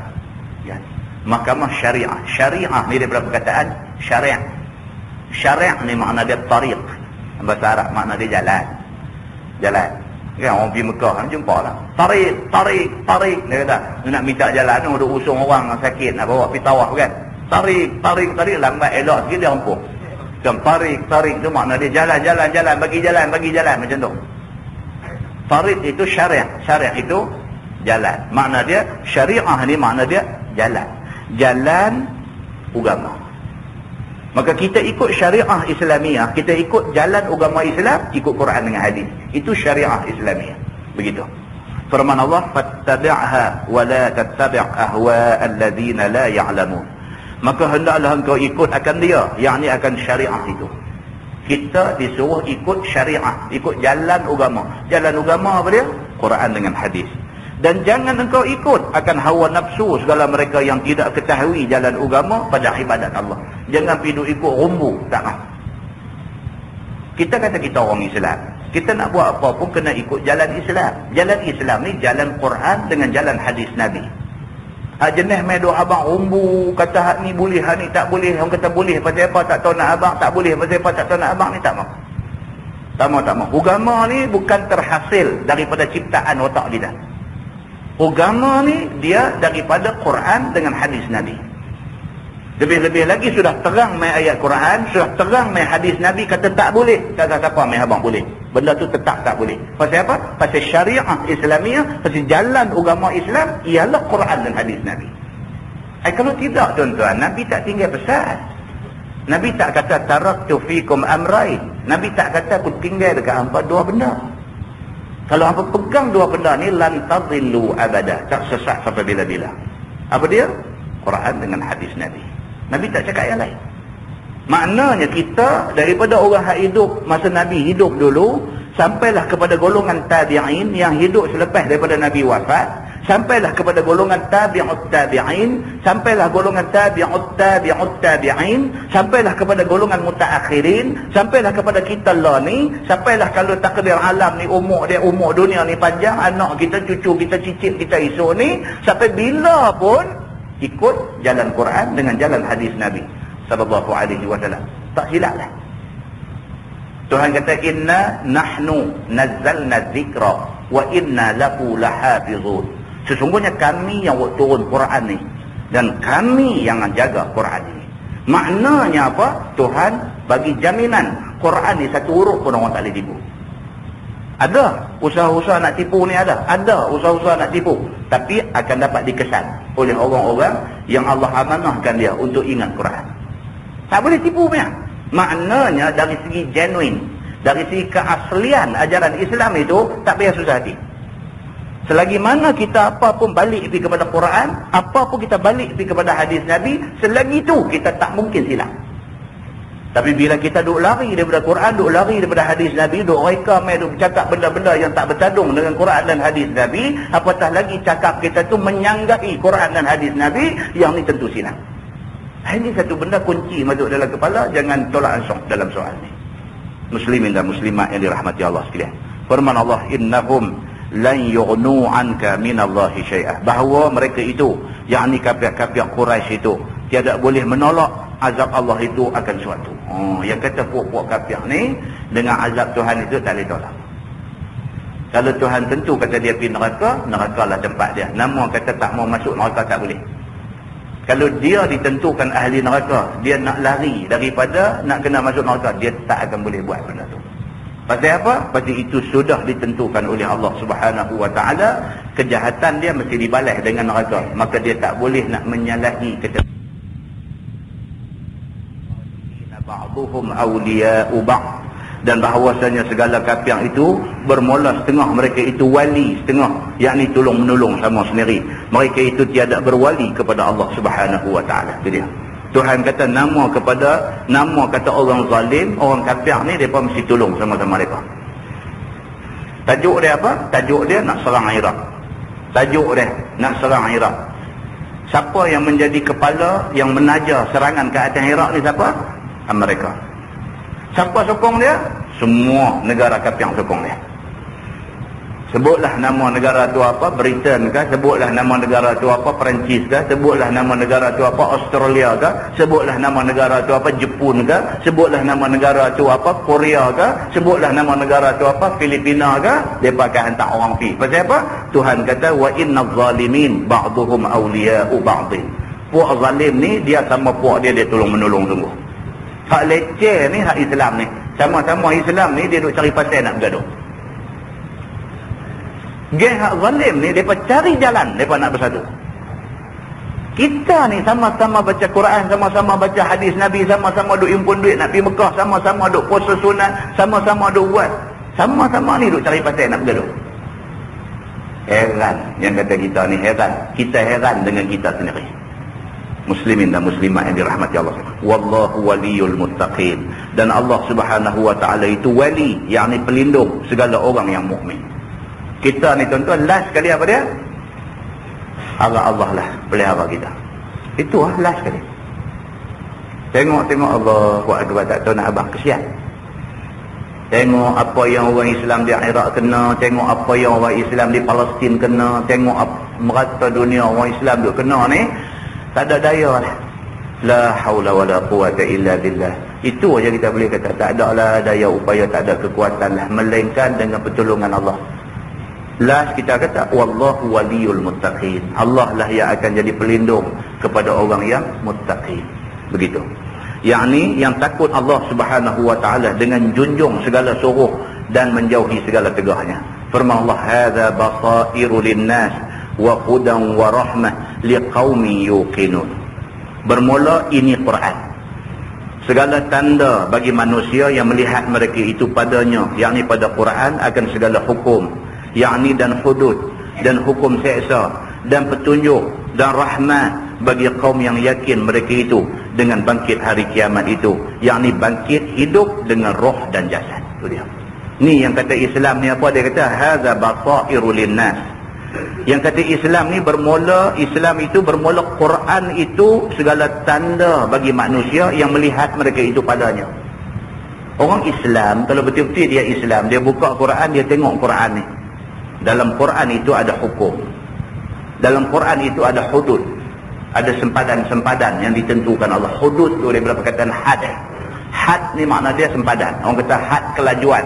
Kan? Mahkamah syariah. Syariah ni daripada perkataan syariah. Syariah ni makna dia tariq. Bahasa Arab makna dia jalan. Jalan. Kan orang pergi Mekah kan jumpa lah. Tarik. Dia kata, nak minta jalan tu, duk usung orang sakit nak bawa pergi tawaf kan. Tarik. Lambat elok sikit dia rampung. Macam tarik tu makna dia jalan, bagi jalan macam tu. Tarik itu syariah. Syariah itu jalan. Makna dia, syariah ni makna dia jalan. Jalan agama. Maka kita ikut syariah Islamiah, kita ikut jalan agama Islam, ikut Quran dengan hadis. Itu syariah Islamiah. Begitu. Firman Allah, fattabi'ha wa la tattabi' ahwa'al ladzina la ya'lamun. Maka hendaklah engkau ikut akan dia, yakni akan syariah itu. Kita disuruh ikut syariah, ikut jalan agama. Jalan agama apa dia? Quran dengan hadis. Dan jangan engkau ikut akan hawa nafsu segala mereka yang tidak ketahui jalan agama pada ibadat Allah. Jangan pergi ikut rumbu, tak mahu. Kita kata kita orang Islam, kita nak buat apa pun kena ikut jalan Islam. Jalan Islam ni jalan Quran dengan jalan hadis Nabi. Jenis medo abang rumbu, kata hak ni boleh, hak ni tak boleh. Orang kata boleh, pasal apa tak tahu nak abang, tak boleh, pasal apa tak tahu nak abang ni, tak mahu. Tak mahu. Agama ni bukan terhasil daripada ciptaan otak kita. Agama ni dia daripada Quran dengan hadis Nabi. Lebih-lebih lagi sudah terang main ayat Quran, sudah terang main hadis Nabi kata tak boleh. Kata siapa main abang boleh. Benda tu tetap tak boleh. Pasal apa? Pasal syariah Islamiah, pasal jalan agama Islam ialah Quran dan hadis Nabi. Kalau tidak tuan-tuan, Nabi tak tinggal pesan. Nabi tak kata taraktu fikum amrain. Nabi tak kata aku tinggal dekat hampa dua benda. Kalau hampa pegang dua benda ni lan tadillu abada, tak sesat sampai bila-bila. Apa dia? Quran dengan hadis Nabi. Nabi tak cakap yang lain. Maknanya kita daripada orang yang hidup masa Nabi hidup dulu sampailah kepada golongan tabi'in yang hidup selepas daripada Nabi wafat, sampailah kepada golongan tabi'ut tabi'in, sampailah golongan tabi'ut tabi'in, sampailah kepada golongan mutaakhirin, sampailah kepada kita lah ni, sampailah kalau takdir alam ni umur dunia ni panjang, anak kita, cucu kita, cicit kita esok ni, sampai bila pun ikut jalan Quran dengan jalan hadis Nabi sallallahu alaihi wasallam. Tak silaplah. Tuhan kata inna nahnu nazzalna dzikra wa inna lahu lahafizun. Sesungguhnya kami yang turun Quran ni dan kami yang jaga Quran ini. Maknanya apa? Tuhan bagi jaminan Quran ni satu huruf pun orang tak boleh tipu. Ada usaha-usaha nak tipu ni, ada usaha-usaha nak tipu, tapi akan dapat dikesan oleh orang-orang yang Allah amanahkan dia untuk ingat Quran. Tak boleh tipu punya. Maknanya dari segi genuine, dari segi keaslian ajaran Islam itu tak payah susah hati. Selagi mana kita apa pun balik pergi kepada Quran, apa pun kita balik pergi kepada hadis Nabi, selagi itu kita tak mungkin silap. Tapi bila kita duk lari daripada Quran, duk lari daripada hadis Nabi, duk reka mai, duk cakap benda-benda yang tak bertadung dengan Quran dan hadis Nabi, apatah lagi cakap kita tu menyanggai Quran dan hadis Nabi, yang ni tentu silap. Ini satu benda kunci masuk dalam kepala, jangan tolak ansur dalam soal ni. Muslimin dan muslimat yang dirahmati Allah sekalian. Firman Allah, innahum lan yughnu anka minallahi syai'ah. Bahawa mereka itu, yakni kafir-kafir Quraisy itu, tiada boleh menolak azab Allah itu akan suatu. Yang kata puak-puak kafir ni dengan azab Tuhan itu tak boleh tolak. Kalau Tuhan tentu kata dia pergi neraka, neraka lah tempat dia. Nama kata tak mau masuk neraka tak boleh. Kalau dia ditentukan ahli neraka, dia nak lari daripada nak kena masuk neraka, dia tak akan boleh buat benda tu. Pasal apa? Pasal itu sudah ditentukan oleh Allah Subhanahu wa taala, kejahatan dia mesti dibalas dengan neraka. Maka dia tak boleh nak menyalahi ketentuan. Ba'duhum awliya'u ba'd. Dan bahawasanya segala kafir itu bermula setengah mereka itu wali, setengah yakni tolong menolong sama sendiri. Mereka itu tiada berwali kepada Allah Subhanahu wa taala. Itu dia. Tuhan kata nama kata orang zalim, orang kafir ni depa mesti tolong sama-sama mereka. Tajuk dia apa? Tajuk dia nak serang Iraq. Tajuk dia nak serang Iraq. Siapa yang menjadi kepala yang menaja serangan ke atas Iraq ni siapa? Amerika. Siapa sokong dia? Semua negara kafir sokong dia. Sebutlah nama negara tu apa, Britain ke, sebutlah nama negara tu apa, Perancis ke, sebutlah nama negara tu apa, Australia ke, sebutlah nama negara tu apa, Jepun ke, sebutlah nama negara tu apa, Korea ke, sebutlah nama negara tu apa, Filipina ke, depa akan hantar orang pergi. Pasal apa? Tuhan kata wa innaz zalimin ba'dhum awliya'u ba'dhin. Puak zalim ni dia sama puak dia tolong menolong sungguh. Hak leceh ni hak Islam ni. Sama-sama Islam ni dia duk cari pasal nak bergaduh. Geng hak zalim ni depa cari jalan depa nak bersatu. Kita ni sama-sama baca Quran, sama-sama baca hadis Nabi, sama-sama duk impun duit nak pergi Mekah, sama-sama duk puasa sunat, sama-sama duk buat. Sama-sama ni duk cari pasal nak bergaduh. Heran yang kata kita ni heran. Kita heran dengan kita sendiri. Muslimin dan muslimat yang dirahmati Allah. Wallahu waliyul muttaqin. Dan Allah Subhanahu wa taala itu wali, yakni pelindung segala orang yang mukmin. Kita ni tuan-tuan last sekali apa dia? Allah lah pelihara kita. Itu last sekali. Tengok Allahu akbar, tak tahu nak abang, kesian. Tengok apa yang orang Islam di Iraq kena, tengok apa yang orang Islam di Palestin kena, tengok merata dunia orang Islam duk kena ni, tak ada daya lah. La haula wala quwata illa billah. Itu aja kita boleh kata, tak ada lah daya upaya, tak ada kekuatan lah, melainkan dengan pertolongan Allah. Last kita kata wallahu waliyul muttaqin. Allah lah yang akan jadi pelindung kepada orang yang muttaqin. Begitu. Yakni yang takut Allah Subhanahu wa taala dengan junjung segala suruh dan menjauhi segala tegahnya. Firman Allah, hadza basairu linnas wa hudan wa rahmah liqaumin yuqinun. Bermula ini Quran. Segala tanda bagi manusia yang melihat mereka itu padanya, yakni pada Quran, akan segala hukum, yakni dan hudud dan hukum seksa dan petunjuk dan rahmat bagi kaum yang yakin mereka itu dengan bangkit hari kiamat itu, yakni bangkit hidup dengan roh dan jasad. Itu dia. Ni yang kata Islam ni apa? Dia kata hadza basairu linnas. Yang kata Islam ni bermula, Islam itu bermula Quran itu segala tanda bagi manusia yang melihat mereka itu padanya. Orang Islam kalau betul-betul dia Islam, dia buka Quran, dia tengok Quran ni. Dalam Quran itu ada hukum. Dalam Quran itu ada hudud. Ada sempadan-sempadan yang ditentukan Allah. Hudud tu daripada perkataan had. Had ni makna dia sempadan. Orang kata had kelajuan.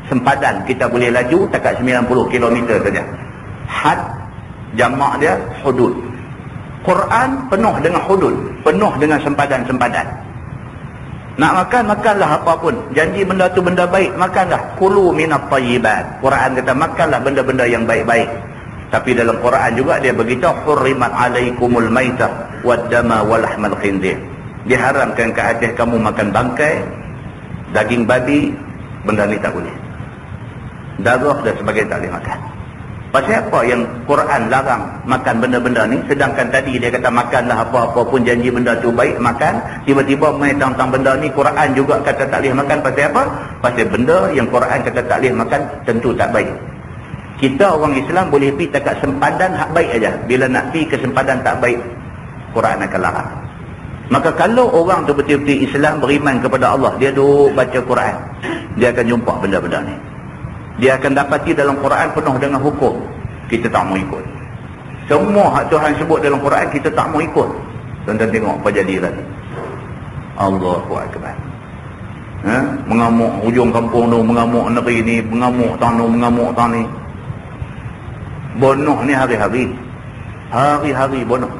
Sempadan kita boleh laju takat 90 km saja. Had jamak dia hudud. Quran penuh dengan hudud, penuh dengan sempadan-sempadan. Nak makan, makanlah apa pun. Janji benda tu benda baik, makanlah. Kulu minat tayyibat. Quran kata makanlah benda-benda yang baik-baik. Tapi dalam Quran juga dia beritahu hurrimat alaikumul maitah waddama walahmal khinzir. Diharamkan ke atas kamu makan bangkai, daging babi, benda ni tak boleh. Darah dan sebagainya tak boleh makan. Pasal apa yang Quran larang makan benda-benda ni, sedangkan tadi dia kata makanlah apa-apa pun, janji benda tu baik, makan. Tiba-tiba main tentang benda ni Quran juga kata tak boleh makan. Pasal apa? Pasal benda yang Quran kata tak boleh makan tentu tak baik. Kita orang Islam boleh pergi takat sempadan hak baik aja. Bila nak pergi ke sempadan tak baik, Quran akan larang. Maka kalau orang tu betul-betul Islam, beriman kepada Allah, dia duk baca Quran, dia akan jumpa benda-benda ni. Dia akan dapati dalam Quran penuh dengan hukum. Kita tak mau ikut. Semua hak Tuhan sebut dalam Quran kita tak mau ikut. Tuan-tuan tengok apa jadi tadi. Allahu akbar. Mengamuk hujung kampung tu, mengamuk negeri ni, mengamuk tanu, mengamuk tani. Bonoh ni hari-hari. Hari-hari bonoh.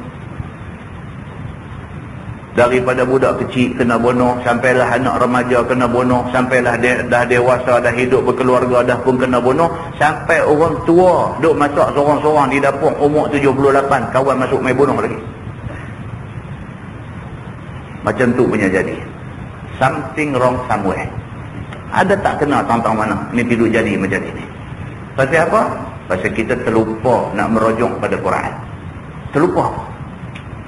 Daripada budak kecil kena bonoh, sampailah anak remaja kena bonoh, sampailah dah dewasa, dah hidup berkeluarga dah pun kena bonoh, sampai orang tua duk masak sorang-sorang di dapur umur 78, kawan masuk main bonoh lagi. Macam tu punya jadi. Something wrong somewhere. Ada tak kena tentang mana ni tidur jadi macam ni. Pasal apa? Pasal kita terlupa nak merujuk pada Quran. Terlupa.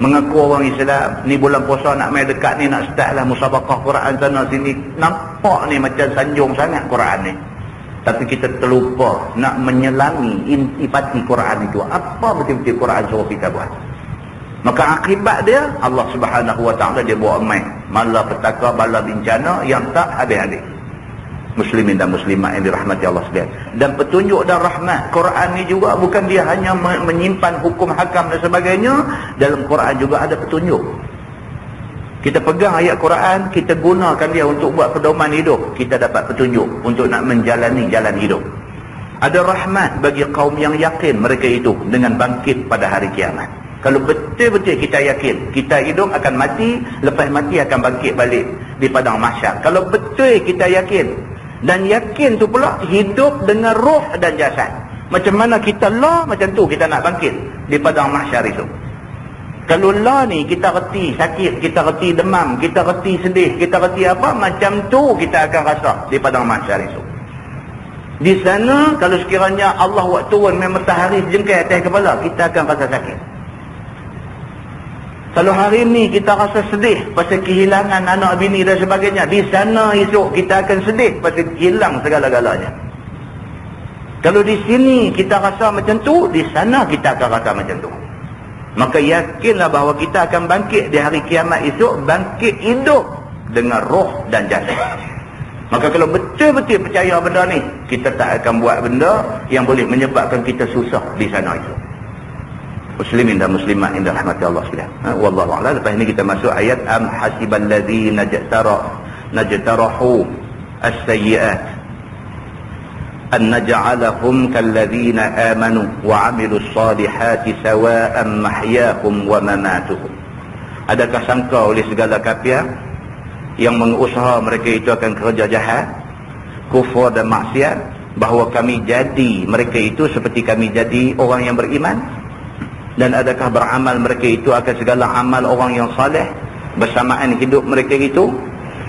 Mengaku orang Islam, ni bulan puasa nak main dekat ni, nak start lah musabaqah Quran sana sini. Nampak ni macam sanjung sangat Quran ni. Tapi kita terlupa nak menyelami intipati Quran itu. Apa betul-betul Quran suruh kita buat. Maka akibat dia, Allah Subhanahu wa ta'ala dia buat main. Malapetaka, bala bencana yang tak habis-habis. Muslimin dan muslimat yang dirahmati Allah sekalian. Dan petunjuk dan rahmat. Quran ni juga bukan dia hanya menyimpan hukum hakam dan sebagainya. Dalam Quran juga ada petunjuk. Kita pegang ayat Quran, kita gunakan dia untuk buat pedoman hidup. Kita dapat petunjuk untuk nak menjalani jalan hidup. Ada rahmat bagi kaum yang yakin mereka itu dengan bangkit pada hari kiamat. Kalau betul-betul kita yakin kita hidup akan mati, lepas mati akan bangkit balik di padang mahsyar. Kalau betul kita yakin, dan yakin tu pula hidup dengan roh dan jasad. Macam mana kita lah, macam tu kita nak bangkit di padang mahsyar itu. Kalau lah ni kita reti sakit, kita reti demam, kita reti sedih, kita reti apa, macam tu kita akan rasa di padang mahsyar itu. Di sana kalau sekiranya Allah buat turun matahari jengkai atas kepala, kita akan rasa sakit. Kalau hari ni kita rasa sedih pasal kehilangan anak bini dan sebagainya, di sana esok kita akan sedih pasal hilang segala-galanya. Kalau di sini kita rasa macam tu, di sana kita akan rasa macam tu. Maka yakinlah bahawa kita akan bangkit di hari kiamat esok, bangkit hidup dengan roh dan jasad. Maka kalau betul-betul percaya benda ni, kita tak akan buat benda yang boleh menyebabkan kita susah di sana itu. Muslimin dan muslimat yang dirahmati Allah sekalian. Wallahu a'lam. Lepas ini kita masuk ayat am hasibal ladzina najtarahu as-sayyi'at an naj'alahum kal ladzina amanu wa 'amilus salihati sawa'an mahyahum wa mamatuhum. Adakah sangka oleh segala kafir yang mengusaha mereka itu akan kerja jahat, kufur dan maksiat, bahawa kami jadi mereka itu seperti kami jadi orang yang beriman? Dan adakah beramal mereka itu akan segala amal orang yang saleh bersamaan hidup mereka itu?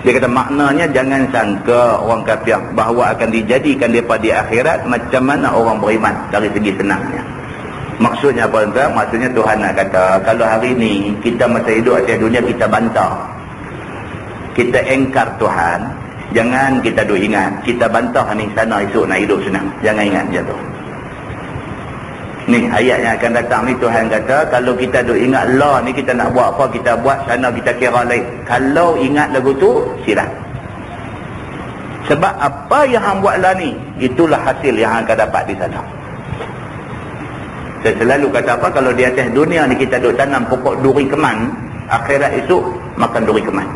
Dia kata maknanya jangan sangka orang kafir bahawa akan dijadikan mereka di akhirat macam mana orang beriman dari segi senangnya. Maksudnya apa tuan? Maksudnya Tuhan nak kata, kalau hari ini kita masa hidup atas dunia kita bantah, kita engkar Tuhan, jangan kita duk ingat kita bantah ni sana esok nak hidup senang. Jangan ingat macam tu. Ni ayat yang akan datang ni Tuhan kata, kalau kita duk ingat lah ni kita nak buat apa kita buat, sana kita kira lain. Kalau ingat lagu tu silap. Sebab apa yang hang buat lah ni, itulah hasil yang hang akan dapat di sana. Saya selalu kata apa, kalau di atas dunia ni kita duk tanam pokok duri keman, akhirat esok makan duri keman.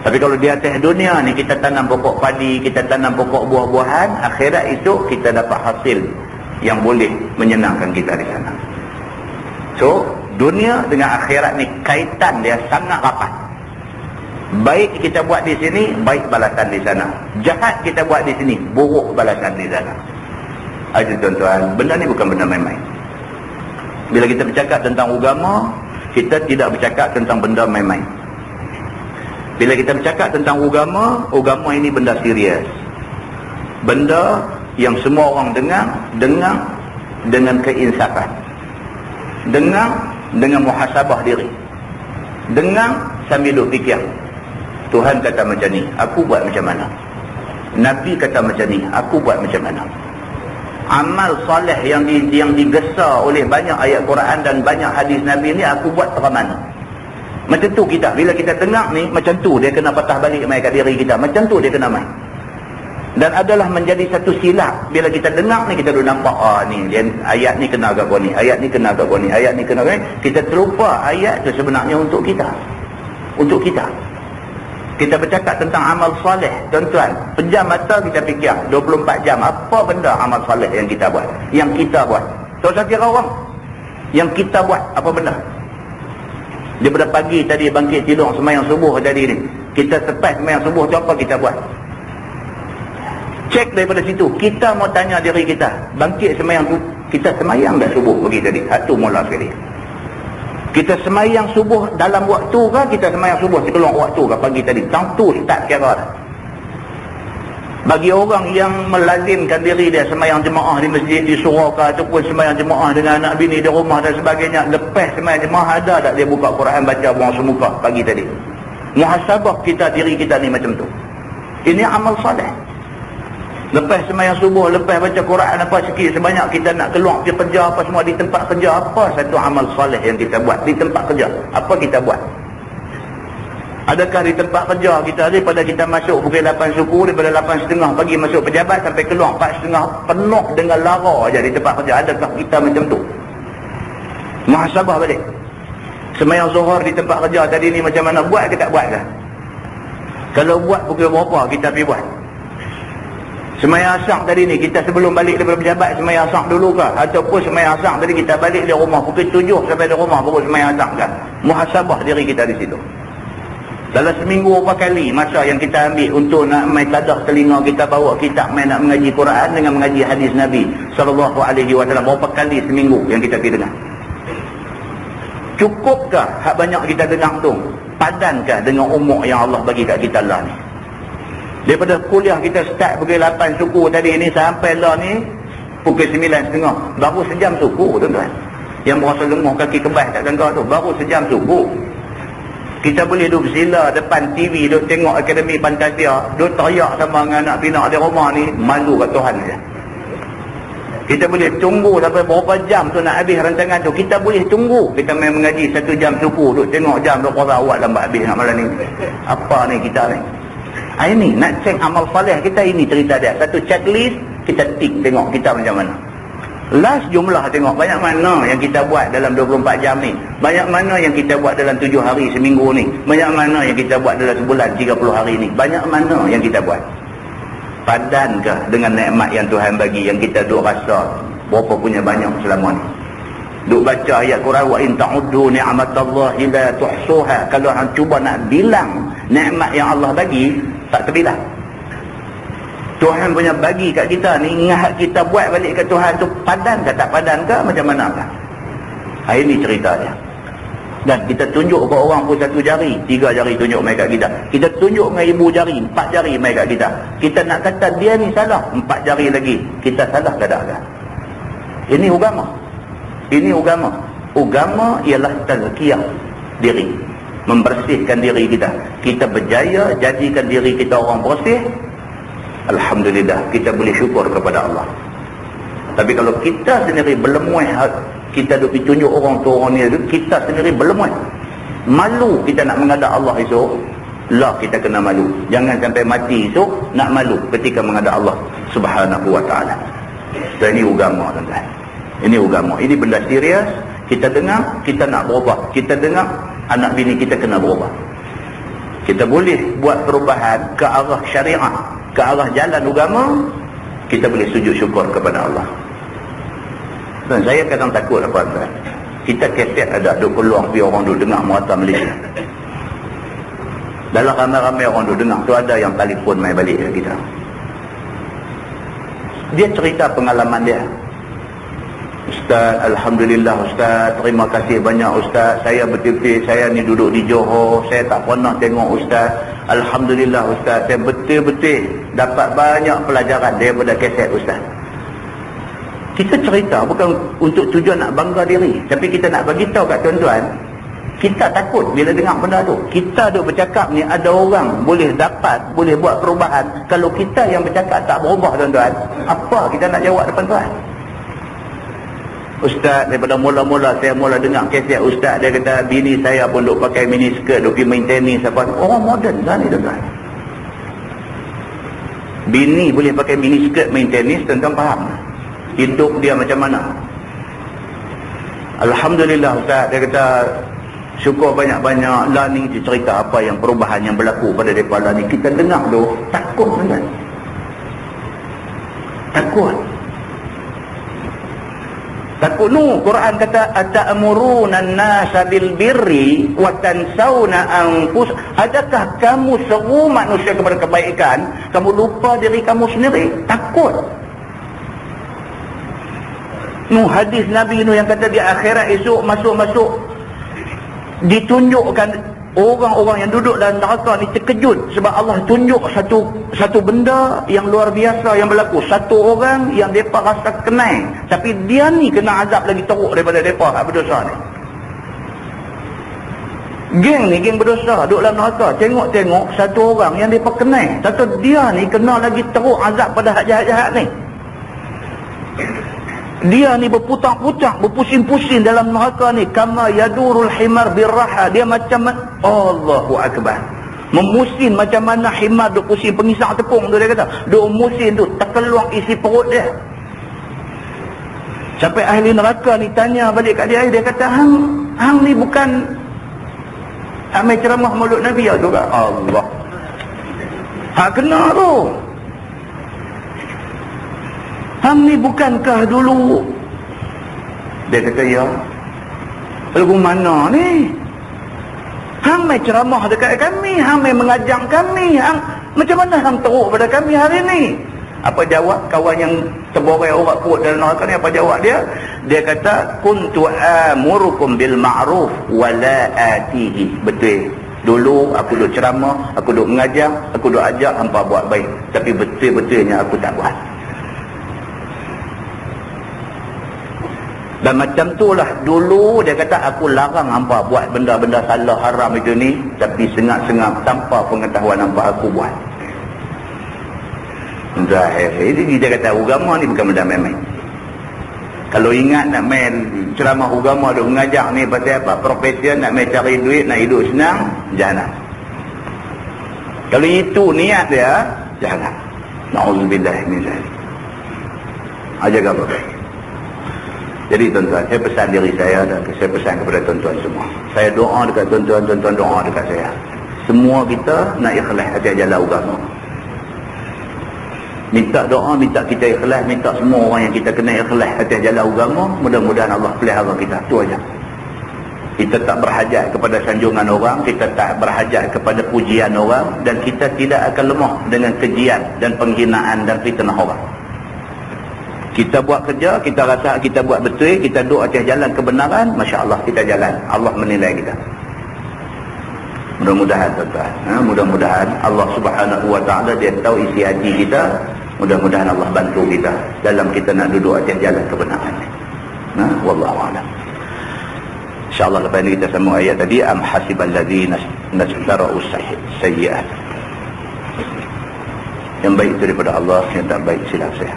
Tapi kalau di atas dunia ni kita tanam pokok padi, kita tanam pokok buah-buahan, akhirat esok kita dapat hasil yang boleh menyenangkan kita di sana. So, dunia dengan akhirat ni kaitan dia sangat rapat. Baik kita buat di sini, baik balasan di sana. Jahat kita buat di sini, buruk balasan di sana. Aduh tuan-tuan, benda ni bukan benda main-main. Bila kita bercakap tentang agama, kita tidak bercakap tentang benda main-main. Bila kita bercakap tentang agama, agama ini benda serius. Benda yang semua orang dengar dengan keinsafan. Dengan muhasabah diri. Dengar sambil duk fikir. Tuhan kata macam ni, aku buat macam mana? Nabi kata macam ni, aku buat macam mana? Amal soleh yang digesa oleh banyak ayat Quran dan banyak hadis Nabi ni, aku buat terang mana? Macam tu kita, bila kita dengar ni, macam tu dia kena patah balik main kat diri kita. Macam tu dia kena main. Dan adalah menjadi satu silap. Bila kita dengar ni, kita dah nampak, ni dia, ayat ni kena agak ni, ayat ni kena agak ni, ayat ni kena agak ni. Kita terlupa ayat tu sebenarnya untuk kita. Untuk kita. Kita bercakap tentang amal soleh, tuan-tuan. Pejam mata kita fikir 24 jam apa benda amal soleh yang kita buat, yang kita buat. Tak usah kira orang, yang kita buat apa benda. Daripada pagi tadi bangkit tidur sembahyang subuh tadi ni, kita sepas sembahyang subuh tu apa kita buat? Cek daripada situ. Kita mau tanya diri kita, bangkit sembahyang tu, kita sembahyang dah subuh pagi tadi? Satu mula sekali. Kita sembahyang subuh dalam waktu ke kita sembahyang subuh sekeluar waktu ke pagi tadi? Tentu tak kira dah. Bagi orang yang melazimkan diri dia sembahyang jemaah di masjid, di surau ke, ataupun sembahyang jemaah dengan anak bini di rumah dan sebagainya, lepas sembahyang jemaah ada tak dia buka Quran baca buang semuka pagi tadi? Muhasabah kita diri kita ni macam tu. Ini amal soleh. Lepas sembahyang subuh, lepas baca Quran apa sikit sebanyak, kita nak keluar pergi kerja apa semua di tempat kerja, apa satu amal soleh yang kita buat di tempat kerja? Apa kita buat? Adakah di tempat kerja kita, daripada kita masuk pukul 8 suku, daripada 8.30 pagi masuk pejabat sampai keluar 4.30 penuh dengan lara aja di tempat kerja, adakah kita macam tu? Muhasabah balik. Sembahyang zuhur di tempat kerja tadi ni macam mana, buat ke tak buat ke? Kalau buat pukul berapa kita pergi buat? Sembahyang asar tadi ni, kita sebelum balik daripada pejabat sembahyang asar dulu ke? Ataupun sembahyang asar tadi kita balik di rumah pukul 7 sampai di rumah baru sembahyang asar ke? Muhasabah diri kita di situ. Dalam seminggu berapa kali masa yang kita ambil untuk nak main tadah telinga kita, bawa kitab main nak mengaji Quran dengan mengaji hadis Nabi SAW, berapa kali seminggu yang kita pergi dengar? Cukupkah hak banyak kita dengar tu? Padankah dengan umur yang Allah bagi kat kita lah ni? Daripada kuliah kita start pukul 8 suku tadi ni sampai lah ni pukul 9.30, baru sejam suku tuan-tuan. Yang berasa lemah kaki kebas tak ganggar tu, baru sejam subuh. Kita boleh duduk bersila depan TV, duduk tengok Akademi Fantasia, duduk teriak sama dengan anak pinak di rumah ni, malu kat Tuhan je. Kita boleh tunggu sampai berapa jam tu nak habis rancangan tu. Kita boleh tunggu. Kita main mengaji 1 jam suku, duduk tengok jam, duduk korang awak lambat habis nak malam ni. Apa ni kita ni? Ini nak cek amal saleh kita, ini cerita dia. Satu checklist, kita tick tengok kita macam mana. Last jumlah tengok banyak mana yang kita buat dalam 24 jam ni. Banyak mana yang kita buat dalam 7 hari seminggu ni. Banyak mana yang kita buat dalam sebulan 30 hari ni. Banyak mana yang kita buat. Padankah dengan nikmat yang Tuhan bagi, yang kita duk rasa berapa punya banyak selama ni. Duk baca ayat Quran, wa in ta'uddu ni'matallahi la tuhsuha. Kalau hang cuba nak bilang nikmat yang Allah bagi, tak terbilang. Tuhan punya bagi kat kita ni, ingat kita buat balik kat Tuhan tu, padan ke tak padan ke, macam mana kan? Ini cerita dia. Dan kita tunjuk ke orang pun 1 jari, 3 jari tunjuk mai kat kita. Kita tunjuk dengan ibu jari, 4 jari mai kat kita. Kita nak kata dia ni salah, 4 jari lagi. Kita salah ke tak? Ini agama. Ini agama. Agama ialah tazkiyah diri. Membersihkan diri kita. Kita berjaya jadikan diri kita orang bersih. Alhamdulillah, kita boleh syukur kepada Allah. Tapi kalau kita sendiri berlemuh, kita duk tunjuk orang tu orang ni, kita sendiri berlemuh, malu kita nak menghadap Allah esok, lah kita kena malu. Jangan sampai mati esok nak malu ketika menghadap Allah Subhanahu wa ta'ala. Dan ini agama, tuan-tuan. Ini agama. Ini benda serius. Kita dengar, kita nak berubah. Kita dengar, anak bini kita kena berubah. Kita boleh buat perubahan ke arah syariah, ke arah jalan agama. Kita boleh sujud syukur kepada Allah. Dan saya kadang takut apa tuan. Kita keset ada duk peluang pergi orang duk dengar muatan Malaysia. Dalam ramai-ramai orang duk dengar tu ada yang telefon mai balik ke kita. Dia cerita pengalaman dia. Ustaz, Alhamdulillah Ustaz, terima kasih banyak Ustaz. Saya betul-betul, saya ni duduk di Johor, saya tak pernah tengok Ustaz. Alhamdulillah Ustaz, saya betul-betul dapat banyak pelajaran daripada kaset Ustaz. Kita cerita bukan untuk tujuan nak bangga diri, tapi kita nak bagi tahu kat tuan-tuan, kita takut bila dengar benda tu. Kita duk bercakap ni, ada orang boleh dapat, boleh buat perubahan. Kalau kita yang bercakap tak berubah tuan-tuan, apa kita nak jawab depan Tuhan? Ustaz, daripada mula-mula saya mula dengar kaset Ustaz, dia kata bini saya pun duk pakai mini skirt, duk pergi main tenis apa. Orang moden dah ni tuan-tuan. Bini boleh pakai mini skirt main tenis, tuan-tuan faham hidup dia macam mana? Alhamdulillah Ustaz, dia kata syukur banyak-banyak lah ni cerita apa yang perubahan yang berlaku pada mereka lah ni. Kita dengar tu takut tuan-tuan. Takut nu. Quran kata ata'muruna an-nasa bil birri wa tansawna anfus. Adakah kamu seru manusia kepada kebaikan, kamu lupa diri kamu sendiri? Takut. Nu hadis Nabi nu yang kata di akhirat esok masuk-masuk ditunjukkan orang-orang yang duduk dalam neraka ni terkejut sebab Allah tunjuk satu benda yang luar biasa yang berlaku. Satu orang yang depa rasa kenal, tapi dia ni kena azab lagi teruk daripada depa hak berdosa ni. Geng berdosa duduk dalam neraka, tengok-tengok satu orang yang depa kenal, satu dia ni kena lagi teruk azab pada hak jahat-jahat ni. Dia ni berputar-putar, berpusing-pusing dalam neraka ni. Kama yadurul himar birraha. Dia macam, Allahu Akbar, memusin macam mana himar duk pusing pengisar tepung tu, dia kata. Duk musin tu, terkeluar isi perut dia. Sampai ahli neraka ni tanya balik kat dia kata, hang ni bukan amai ceramah mulut Nabi ya tu kan? Allah. Hak kena tu. Hang ni bukankah dulu? Dia kata ya. Lagu mana ni? Hang mai ceramah dekat kami, hang mai mengajar kami, hang macam mana hang teruk pada kami hari ni? Apa jawab kawan yang terborai orang perut dalam neraka ni? Apa jawab dia? Dia kata kuntu amurukum bil ma'ruf wa la atihi. Betul. Dulu aku duk ceramah, aku duk mengajar, aku duk ajak hangpa buat baik, tapi betul-betulnya aku tak buat. Dan macam itulah dulu dia kata aku larang hampa buat benda-benda salah haram itu ni, tapi sengap-sengap tanpa pengetahuan hampa aku buat. Jadi dia kata agama ni bukan benda main-main. Kalau ingat nak main ceramah agama duk mengajar ni pasal apa? Profesion nak main cari duit, nak hidup senang, jangan. Kalau itu niat dia, jangan. Na'udzubillah min zalik. Jaga baik. Jadi tuan-tuan, saya pesan diri saya dan saya pesan kepada tuan-tuan semua. Saya doa dekat tuan-tuan, tuan-tuan doa dekat saya. Semua kita nak ikhlas atas jalan agama. Minta doa, minta kita ikhlas, minta semua orang yang kita kena ikhlas atas jalan agama. Mudah-mudahan Allah pelihara kita. Itu aja. Kita tak berhajat kepada sanjungan orang, kita tak berhajat kepada pujian orang, dan kita tidak akan lemah dengan kejian dan penghinaan dan fitnah orang. Kita buat kerja, kita rasa kita buat betul, kita duduk atas jalan kebenaran, Masya Allah kita jalan. Allah menilai kita. Mudah-mudahan tuan-tuan, mudah-mudahan Allah Subhanahu Wa Taala dia tahu isi hati kita. Mudah-mudahan Allah bantu kita dalam kita nak duduk atas jalan kebenaran. Wallahu a'lam. InsyaAllah lepas ini kita sambung ayat tadi. Am hasibal ladzina najtara'u sayyi'at. Yang baik itu daripada Allah, yang tak baik silap saya.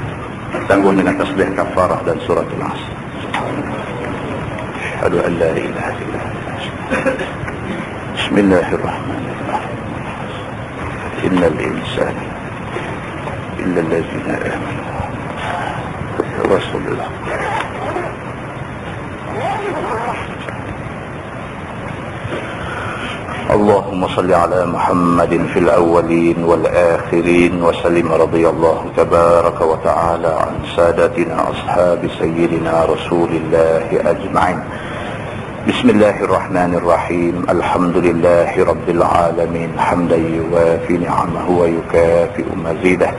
Tanggung dengan tasbih kafarah dan surah Al-Asr. Asyhadu an la ilaha illa anta. Bismillahirrahmanirrahim. Innal insana illa allazina amanu. Rasulullah. اللهم صل على محمد في الأولين والآخرين وسلم رضي الله تبارك وتعالى عن سادتنا أصحاب سيدنا رسول الله أجمعين. بسم الله الرحمن الرحيم. الحمد لله رب العالمين حمدا يوافي نعمه ويكافئ مزيده.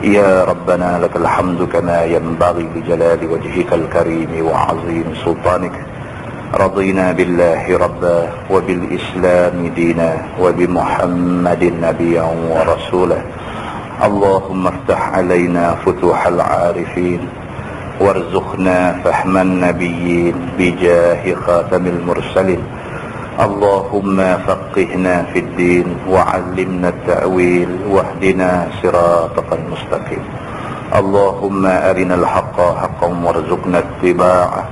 يا ربنا لك الحمد كما ينبغي لجلال وجهك الكريم وعظيم سلطانك. رضينا بالله ربا وبالإسلام دينا وبمحمد نبيا ورسولا. اللهم افتح علينا فتوح العارفين وارزقنا فهم النبيين بجاه خاتم المرسلين. اللهم فقهنا في الدين وعلمنا التأويل واهدنا صراطك المستقيم. اللهم أرنا الحق حقا وارزقنا اتباعه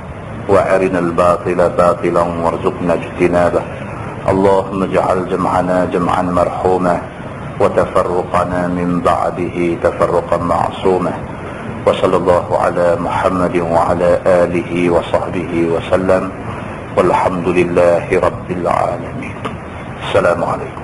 وأرنا الباطل باطلا وارزقنا اجتنابه. اللهم اجعل جمعنا جمعا مرحوما وتفرقنا من بعده تفرقا معصوما. وصلى الله على محمد وعلى آله وصحبه وسلم والحمد لله رب العالمين. السلام عليكم.